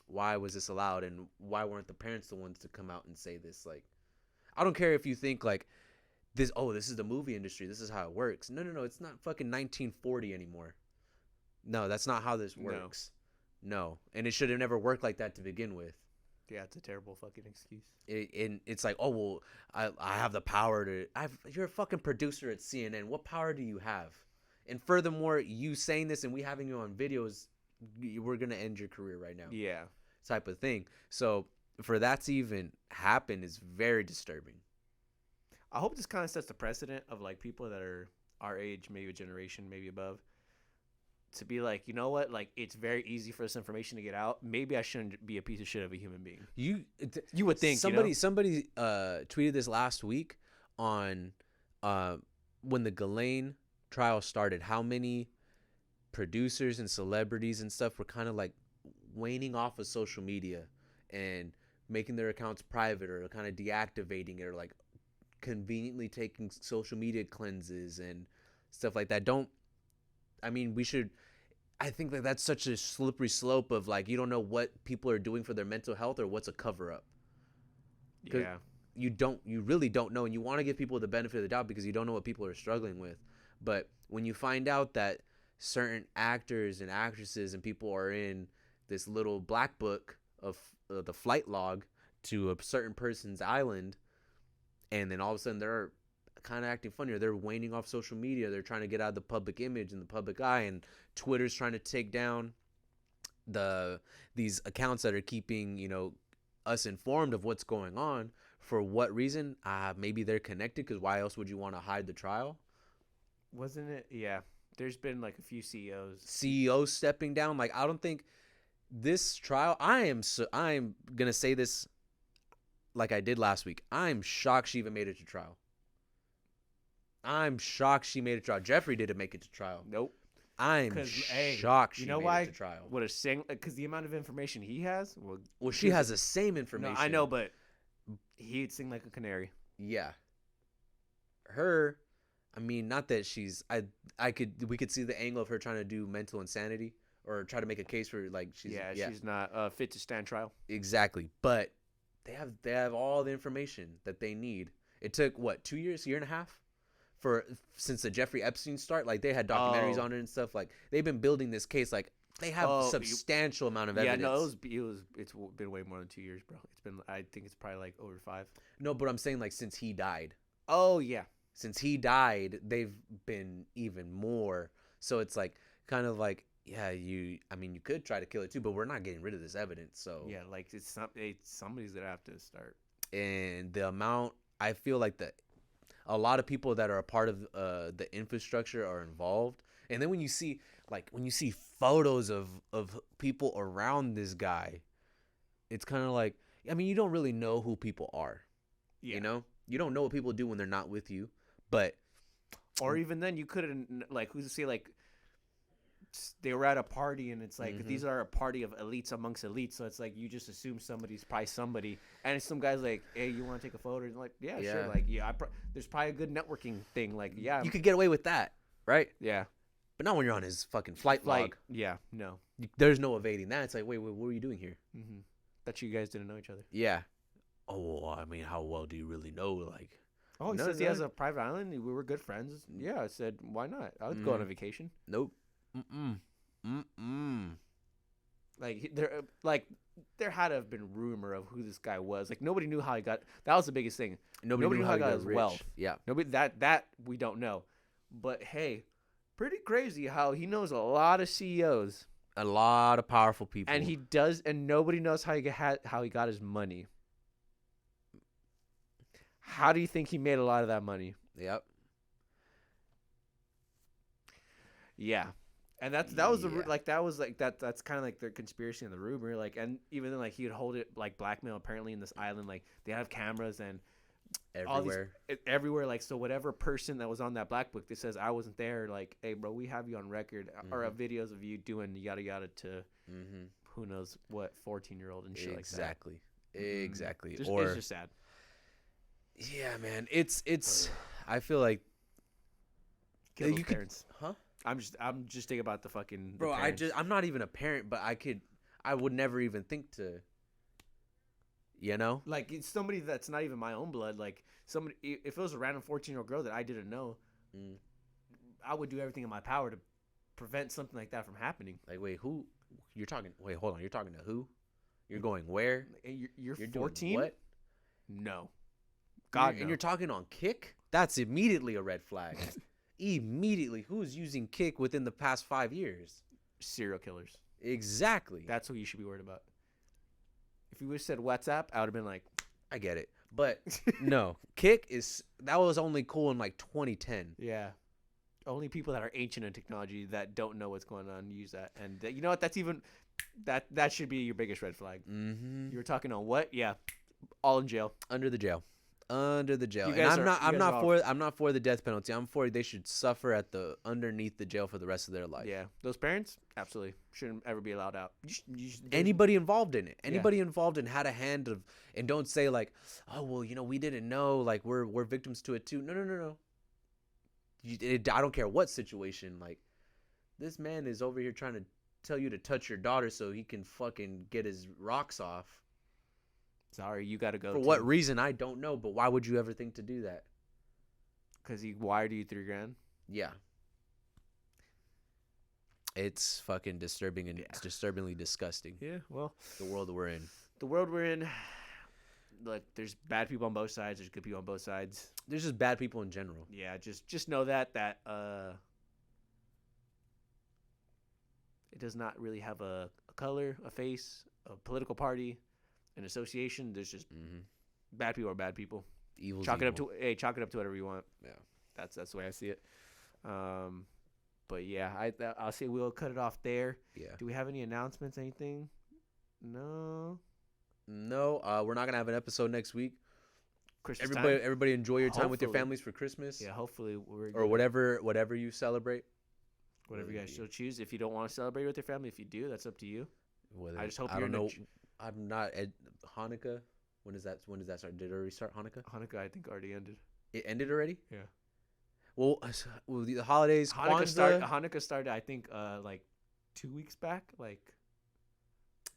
why was this allowed, and why weren't the parents the ones to come out and say this? Like, I don't care if you think like this is the movie industry, this is how it works. No, it's not fucking 1940 anymore. No, that's not how this works. No. And it should have never worked like that to begin with. Yeah, it's a terrible fucking excuse. It's like, oh, well, I have the power to... You're a fucking producer at CNN. What power do you have? And furthermore, you saying this and we having you on videos, we're going to end your career right now. Yeah. Type of thing. So for that to even happen is very disturbing. I hope this kind of sets the precedent of like people that are our age, maybe a generation, maybe above, to be like, you know what? Like, it's very easy for this information to get out. Maybe I shouldn't be a piece of shit of a human being. You would think somebody tweeted this last week on when the Ghislaine trial started, how many producers and celebrities and stuff were kind of like waning off of social media and making their accounts private or kind of deactivating it, or like conveniently taking social media cleanses and stuff like that. I think that that's such a slippery slope of like, you don't know what people are doing for their mental health or what's a cover up. Yeah. You really don't know. And you want to give people the benefit of the doubt because you don't know what people are struggling with. But when you find out that certain actors and actresses and people are in this little black book of the flight log to a certain person's island, and then all of a sudden they're kind of acting funny, or they're waning off social media, they're trying to get out of the public image and the public eye, and Twitter's trying to take down these accounts that are keeping us informed of what's going on. For what reason? Maybe they're connected, because why else would you want to hide the trial? Wasn't it? Yeah, there's been like a few CEOs stepping down. Like, I don't think this trial, I'm gonna say this like I did last week, I'm shocked she even made it to trial. I'm shocked she made it to trial. Jeffrey didn't make it to trial. Nope. I'm shocked she made it to trial. What a sing, because the amount of information he has. Well, she has the same information. No, I know, but he'd sing like a canary. Yeah. Her, I mean, not that she's. We could see the angle of her trying to do mental insanity or try to make a case for like she's. Yeah, she's not fit to stand trial. Exactly, but they have all the information that they need. It took what, 2 years, year and a half, since the Jeffrey Epstein start. Like, they had documentaries on it and stuff. Like, they've been building this case. Like, they have substantial amount of evidence. Yeah, no, it's been way more than 2 years, bro. I think it's probably like over 5. No, but I'm saying like since he died. Oh yeah. Since he died, they've been even more. So it's like kind of like, yeah, you could try to kill it too, but we're not getting rid of this evidence. So yeah, like somebody's gonna have to start. And the amount, I feel like a lot of people that are a part of the infrastructure are involved. And then when you see photos of people around this guy, it's kind of like, you don't really know who people are. Yeah. You don't know what people do when they're not with you. But or even then, you couldn't, like, who's to say, like, they were at a party and it's like, these are a party of elites amongst elites, so it's like you just assume somebody's probably somebody, and some guy's like, hey, you want to take a photo? And like, yeah, sure. Like, yeah, there's probably a good networking thing. Like, yeah, you could get away with that, right? Yeah, but not when you're on his fucking flight log. Yeah, no, there's no evading that. It's like, wait, what were you doing here? That you guys didn't know each other. Yeah. Oh, how well do you really know? Like, he says he has a private island. We were good friends. Yeah, I said, why not? I would go on a vacation. Nope. Like there had to have been rumor of who this guy was. Like, nobody knew how he got. That was the biggest thing. Nobody knew how he got his wealth. Yeah. Nobody that we don't know. But hey, pretty crazy how he knows a lot of CEOs, a lot of powerful people, and nobody knows how he got his money. How do you think he made a lot of that money? Yep. Yeah. And that was Yeah. that's kind of like their conspiracy and the rumor, like, and even then, like, he would hold it like blackmail apparently in this island, like they have cameras and Everywhere. everywhere, like, so whatever person that was on that black book that says I wasn't there, like, hey bro, we have you on record or videos of you doing yada yada to who knows what 14-year-old and shit Exactly. like that. Exactly. It's just sad. Yeah, man. It's. I feel like. Kill those parents. Huh? I'm just thinking about the fucking Bro, parents. I'm not even a parent, but I would never even think to. You know? Like, it's somebody that's not even my own blood. Like, somebody, if it was a random 14-year-old girl that I didn't know, I would do everything in my power to prevent something like that from happening. Like, wait, who? You're talking. Wait, hold on. You're talking to who? You're going where? And you're Doing 14? what? No. God, And you're talking on Kick? That's immediately a red flag. Immediately. Who's using Kick within the past 5 years? Serial killers. Exactly. That's who you should be worried about. If you would have said WhatsApp, I would have been like, I get it. But no, Kick that was only cool in like 2010. yeah. Only people that are ancient in technology that don't know what's going on use that. And you know what? That's even that should be your biggest red flag. Mm-hmm. You were talking on what? Yeah. All in jail. Under the jail. And guys I'm are not for the death penalty. I'm for they should suffer underneath the jail for the rest of their life. Yeah. Those parents, absolutely shouldn't ever be allowed out. Anybody involved in it. Anybody involved and had a hand of, and don't say like, oh well, we didn't know, like we're victims to it too. No. I don't care what situation. Like, this man is over here trying to tell you to touch your daughter so he can fucking get his rocks off. Sorry, you got to go. For what reason, I don't know, but why would you ever think to do that? Because he wired you $3,000? Yeah. It's fucking disturbing and it's disturbingly disgusting. Yeah, well. The world we're in. The world we're in, like, there's bad people on both sides. There's good people on both sides. There's just bad people in general. Yeah, just know that it does not really have a color, a face, a political party, an association. There's just bad people are bad people. Evil. Chalk it up to whatever you want. Yeah, that's the way I see it. But yeah, I'll say we'll cut it off there. Yeah. Do we have any announcements? Anything? No. We're not gonna have an episode next week. Christmas Everybody enjoy your time with your Hopefully. families for Christmas. Yeah, hopefully Or whatever you celebrate. Whatever you guys still choose. If you don't want to celebrate with your family, if you do, that's up to you. I just hope I you're don't know. I'm not at Hanukkah. When does that start? Did it already start Hanukkah? Hanukkah, I think, already ended. It ended already? Yeah. Well, the holidays. Hanukkah started, I think, like 2 weeks back. Like,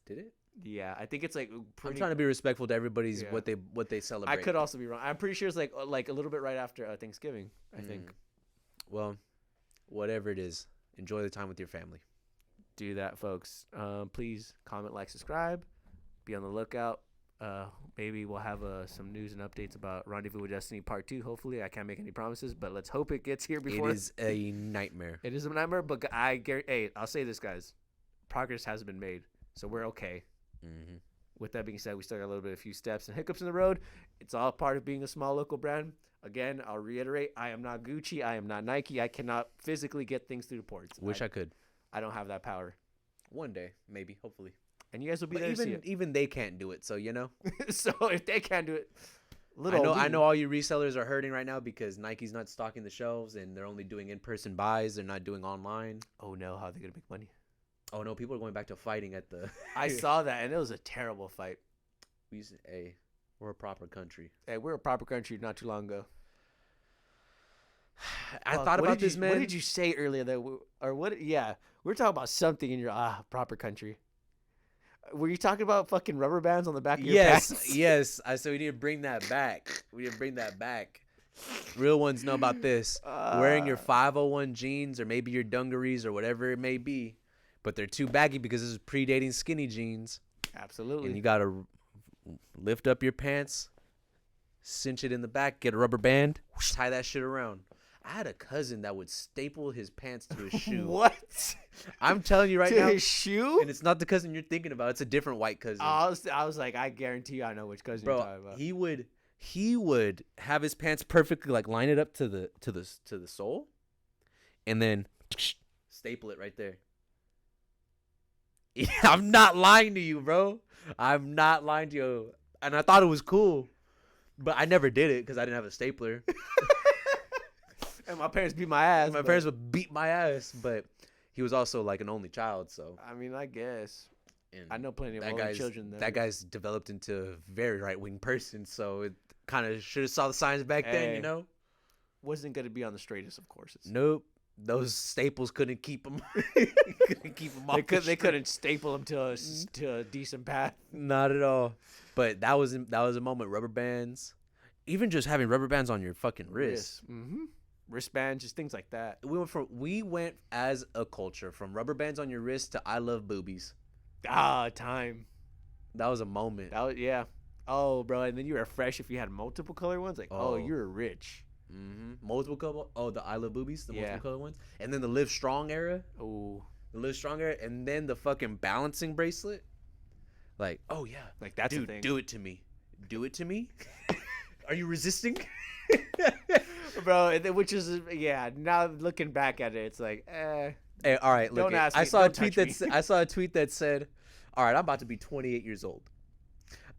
did it? Yeah, I think it's like. I'm trying to be respectful to everybody's what they celebrate. I could also be wrong. I'm pretty sure it's like a little bit right after Thanksgiving. I think. Well, whatever it is, enjoy the time with your family. Do that, folks. Please comment, like, subscribe. Be on the lookout. Maybe we'll have some news and updates about Rendezvous with Destiny Part 2. Hopefully, I can't make any promises, but let's hope it gets here before. It is a nightmare. It is a nightmare, but I guarantee. Hey, I'll say this, guys. Progress has been made, so we're okay. Mm-hmm. With that being said, we still got a few steps and hiccups in the road. It's all part of being a small local brand. Again, I'll reiterate, I am not Gucci. I am not Nike. I cannot physically get things through the ports. Wish I could. I don't have that power. One day, maybe, hopefully. And you guys will be there to see it. Even they can't do it, so So if they can't do it, I know all you resellers are hurting right now because Nike's not stocking the shelves and they're only doing in-person buys. They're not doing online. Oh no, how are they gonna make money? Oh no, people are going back to fighting at the. I saw that and it was a terrible fight. We're a proper country. Hey, we're a proper country not too long ago. I thought about this, man. What did you say earlier Yeah, we were talking about something in your proper country. Were you talking about fucking rubber bands on the back of your pants? Yes. I said we need to bring that back. Real ones know about this. Wearing your 501 jeans or maybe your dungarees or whatever it may be, but they're too baggy because this is predating skinny jeans. Absolutely. And you got to lift up your pants, cinch it in the back, get a rubber band, tie that shit around. I had a cousin that would staple his pants to his shoe. What? I'm telling you right now. To his shoe? And it's not the cousin you're thinking about. It's a different white cousin. I was like, I guarantee you I know which cousin you're talking about. He would have his pants perfectly like line it up to the sole, and then staple it right there. Yeah, I'm not lying to you, bro. I'm not lying to you. And I thought it was cool, but I never did it because I didn't have a stapler. And my parents beat my ass. My parents would beat my ass, but he was also like an only child, so. I mean, I guess. And I know plenty of only children. Though. That guy's developed into a very right-wing person, so it kind of should have saw the signs back then, you know? Wasn't going to be on the straightest of courses. Nope. Those staples couldn't keep him. They couldn't staple him to a decent path. Not at all. But that was a moment. Rubber bands, even just having rubber bands on your fucking wrist. Mm-hmm. Wristbands, just things like that. We went as a culture from rubber bands on your wrist to I love boobies. Time. That was a moment. Yeah. Oh, bro, and then you were fresh if you had multiple color ones. Like, oh you were rich. Mm-hmm. Multiple color. Oh, the I love boobies, the multiple color ones, and then the Live Strong era. Oh, the Live Strong era, and then the fucking balancing bracelet. Like, oh yeah, like that's dude, a thing. Do it to me. Do it to me. Are you resisting? Bro, which is now looking back at it, it's like Hey, all right, look. I saw a tweet that said, "All right, I'm about to be 28 years old.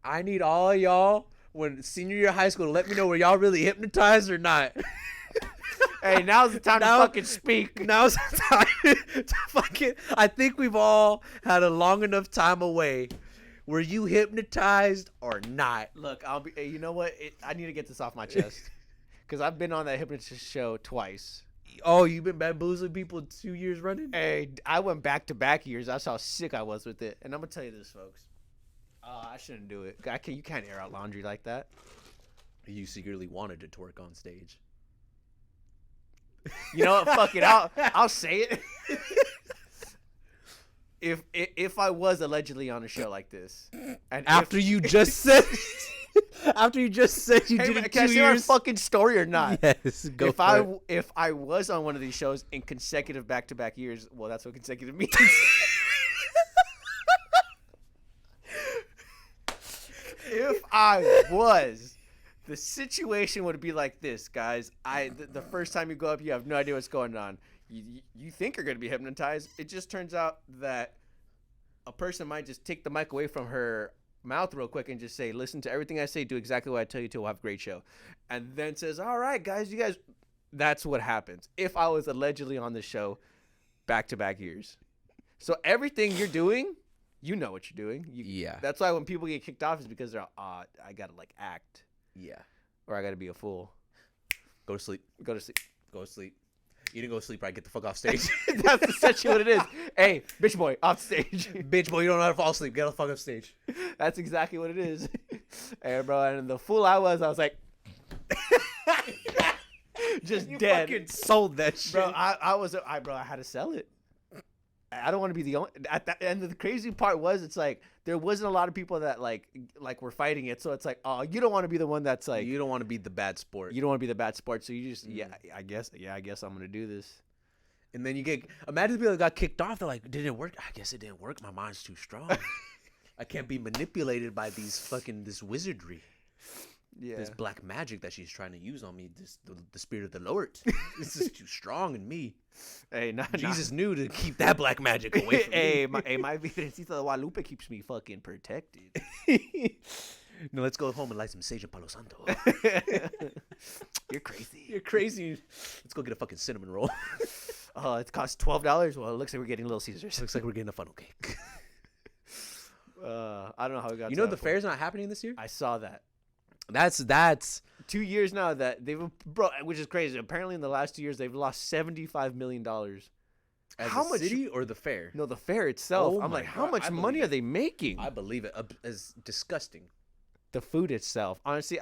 I need all y'all when senior year of high school to let me know were y'all really hypnotized or not." Hey, now's the time to fucking speak. Now's the time to fucking. I think we've all had a long enough time away. Were you hypnotized or not? Look, you know what? I need to get this off my chest because I've been on that hypnotist show twice. Oh, you've been bamboozling people 2 years running? Hey, I went back-to-back years. That's how sick I was with it. And I'm gonna tell you this, folks. I shouldn't do it. You can't air out laundry like that. You secretly wanted to twerk on stage. You know what? Fuck it. I'll say it. If I was allegedly on a show like this, and after you just said you did it can I 2 say my years, fucking story or not? Yes, go for it. If I was on one of these shows in consecutive back-to-back years, well, that's what consecutive means. If I was, the situation would be like this, guys. The first time you go up, you have no idea what's going on. You think you're going to be hypnotized. It just turns out that a person might just take the mic away from her mouth real quick and just say, listen to everything I say, do exactly what I tell you to, we'll have a great show. And then says, all right, guys, you guys. That's what happens. If I was allegedly on the show back-to-back years. So everything you're doing, you know what you're doing. Yeah. That's why when people get kicked off is because they're, I got to like act. Yeah. Or I got to be a fool. Go to sleep. Go to sleep. Go to sleep. You didn't go to sleep, right? Get the fuck off stage. That's essentially what it is. Hey, bitch boy, off stage. Bitch boy, you don't know how to fall asleep. Get the fuck off stage. That's exactly what it is. Hey, bro, and the fool I was like, just you dead. Fucking sold that shit. Bro, I had to sell it. I don't want to be the only. And the crazy part was, it's like there wasn't a lot of people that like were fighting it. So it's like, oh, you don't want to be the one that's like, you don't want to be the bad sport. You don't want to be the bad sport. So you just, I guess I'm gonna do this. And then imagine the people that got kicked off. They're like, did it work? I guess it didn't work. My mind's too strong. I can't be manipulated by this wizardry. Yeah. This black magic that she's trying to use on me. The spirit of the Lord. This is too strong in me. Hey, Jesus knew to keep that black magic away from me. My Virgencita de Guadalupe keeps me fucking protected. No, let's go home and light some sage and palo santo. You're crazy. You're crazy. Let's go get a fucking cinnamon roll. Oh, it costs $12. Well, it looks like we're getting Little Caesars. Looks like we're getting a funnel cake. I don't know how we got. You know the fair's not happening this year. I saw that. That's 2 years now that they've which is crazy. Apparently, in the last 2 years, they've lost $75 million. How much? City or the fair? No, the fair itself. Oh I'm like, how much money are they making? I believe it. It's disgusting. The food itself. Honestly,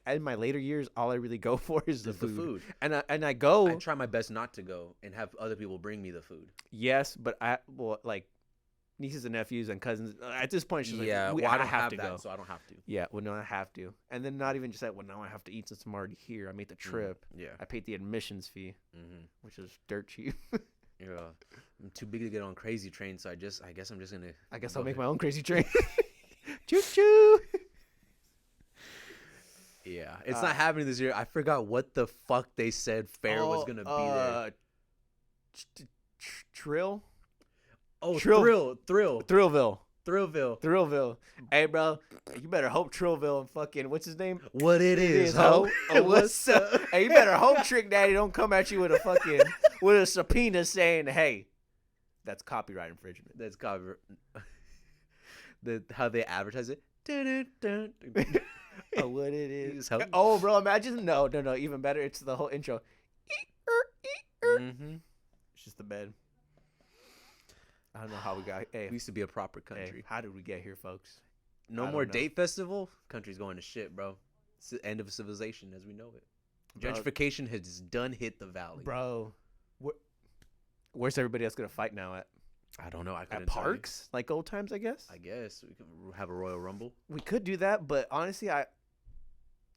in my later years, all I really go for is the food. And I go. I try my best not to go and have other people bring me the food. Yes, but like nieces and nephews and cousins. At this point, she's like, I don't have to go, so I don't have to. Yeah, well, no, I have to. And then not even just that. Well, now I have to eat since I'm already here. I made the trip. Yeah, I paid the admissions fee, which is dirt cheap. Yeah, I'm too big to get on Crazy Train, so I guess I'm just gonna. I guess I'll make my own Crazy Train. Choo choo. Yeah, it's not happening this year. I forgot what the fuck they said fair was gonna be there. Trill. Oh, Thrillville. Thrillville. Hey, bro, you better hope Trillville and fucking what's his name? What it is, ho? Oh, what's up? Hey, you better hope Trick Daddy don't come at you with a subpoena saying, "Hey, that's copyright infringement." That's copyright. How they advertise it. Oh, what it is? Ho. Oh, bro, imagine no, even better. It's the whole intro. Mm-hmm. It's just the bed. I don't know how we got. Hey, We used to be a proper country. hey, how did we get here, folks? No I more don't know. date festival. Country's going to shit, bro. It's the end of civilization as we know it. Bro. Gentrification has done hit the valley. Bro, where's everybody else gonna fight now at? I don't know. I At couldn't tell you. parks, like old times, I guess. I guess we can have a Royal Rumble. We could do that, but honestly,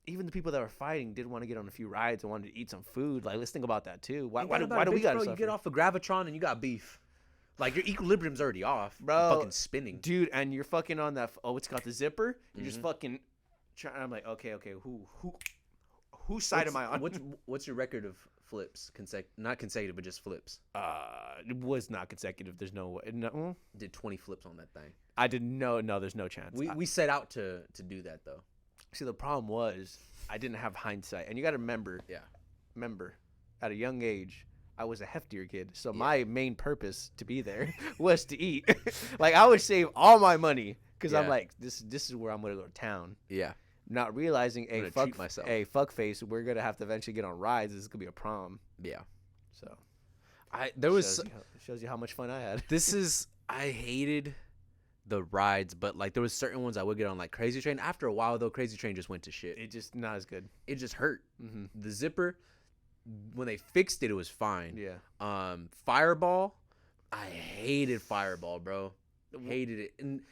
even the people that were fighting did want to get on a few rides and wanted to eat some food. Like, let's think about that too. Why do we got to You get off of Gravitron and you got beef. Like, your equilibrium's already off. Bro, You're fucking spinning. dude? And you're fucking on that. Oh, it's got the zipper. You're just Mhm. fucking. I'm like, okay. Whose side am I on? What's your record of flips? Not consecutive, but just flips. It was not consecutive. There's no way. No, Did 20 flips on that thing. I didn't know. No, there's no chance. We set out to do that though. See, the problem was I didn't have hindsight, and you got to remember. Yeah. Remember, at a young age, I was a heftier kid, so Yeah. my main purpose to be there was to eat. Like, I would save all my money because I'm Yeah. like, this is where I'm gonna go to town. Yeah. Not realizing, I'm gonna treat myself. fuck face, we're gonna have to eventually get on rides. This is gonna be a prom. Yeah. So There was shows you how much fun I had. I hated the rides, but like there was certain ones I would get on, like Crazy Train. After a while though, Crazy Train just went to shit. It just not as good. It just hurt. Mm-hmm. The zipper, when they fixed it, it was fine. Yeah. Fireball, I hated Fireball, bro. Hated it. And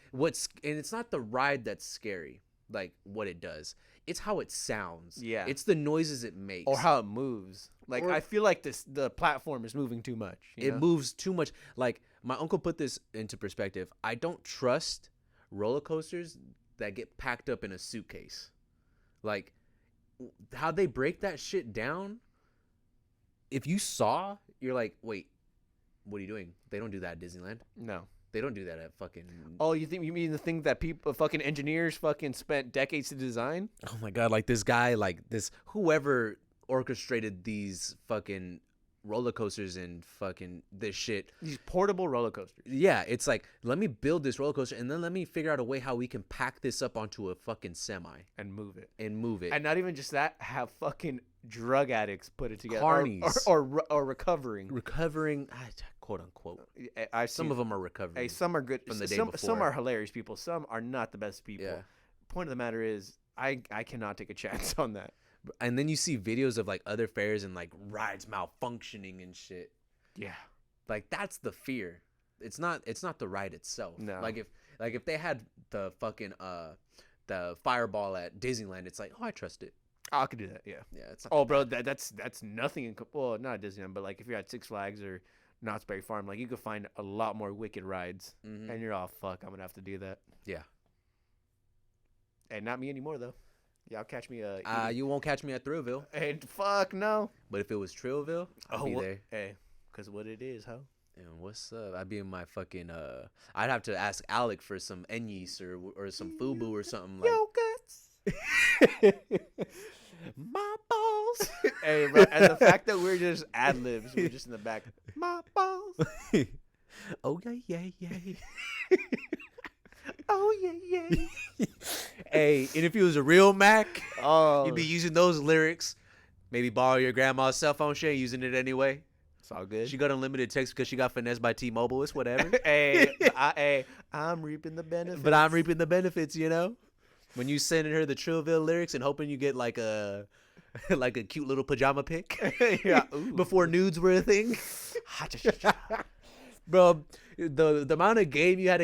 it's not the ride that's scary, like what it does. It's how it sounds. Yeah. It's the noises it makes. Or how it moves. Like, I feel like the platform is moving too much. It moves too much. Like, my uncle put this into perspective. I don't trust roller coasters that get packed up in a suitcase. Like, how they break that shit down. If you saw, you're like, wait, what are you doing? They don't do that at Disneyland. No. They don't do that at fucking. Oh, you mean the thing that people, fucking engineers, fucking spent decades to design? Oh my god! Like this guy, like this whoever orchestrated these fucking roller coasters and fucking this shit. These portable roller coasters. Yeah, it's like, let me build this roller coaster and then let me figure out a way how we can pack this up onto a fucking semi And move it. And not even just that, have fucking drug addicts put it together. Carnies. Or recovering. quote unquote. Some of them are recovering. Hey, some are good. From the day some before. are hilarious people. Some are not the best people. Yeah. Point of the matter is, I cannot take a chance on that. And then you see videos of like other fairs and like rides malfunctioning and shit. Yeah. Like that's the fear. It's not the ride itself. No. Like if they had the fucking the Fireball at Disneyland, it's like, oh, I trust it. I could do that. Yeah. Yeah. It's not Oh, bro, that's nothing. Well, not at Disneyland, but like if you're at Six Flags or Knott's Berry Farm, like you could find a lot more wicked rides, Mhm. and you're all fuck. I'm gonna have to do that. Yeah. And not me anymore though. Y'all catch me. You won't catch me at Thrillville. And fuck no. But if it was Trillville, I'd be there. Hey, cause what it is, huh? And what's up? I'd be in my fucking I'd have to ask Alec for some enyis or some fubu or something like. Yo guts. My balls. Hey, bro, and the fact that we're just ad libs, we're just in the back. My balls. Oh yeah. Oh yeah. Hey, and if he was a real Mac, Oh, you'd be using those lyrics. Maybe borrow your grandma's cell phone. She ain't using it anyway. it's all good. She got unlimited text because she got finessed by T-Mobile. It's whatever. I'm reaping the benefits. But I'm reaping the benefits, you know. When you sending her the Trillville lyrics and hoping you get like a cute little pajama pic. Yeah. Before nudes were a thing. Bro, the amount of game you had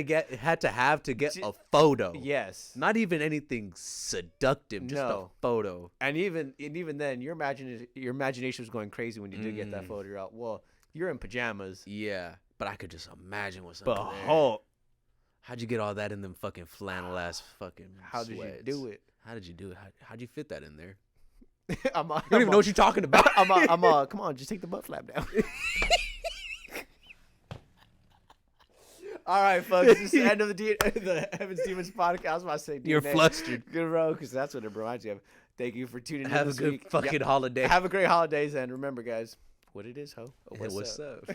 to have to get a photo. Yes. Not even anything seductive, just a photo. And even then, your imagination was going crazy when you did get that photo. You're out. Well, you're in pajamas. Yeah, but I could just imagine what's under there. But How'd you get all that in them fucking flannel ass fucking how did sweats? you do it? How did you do it? How'd you fit that in there? You You don't even know what you're talking about. Come on, just take the butt flap down. All right, folks. This is the end of the Heaven's Demons podcast. I was about to say You're DNA. flustered. Good, bro, because that's what it reminds you of. Thank you for tuning in Have a this good week. fucking holiday. Have a great holidays, and remember, guys, what it is, ho. What's up?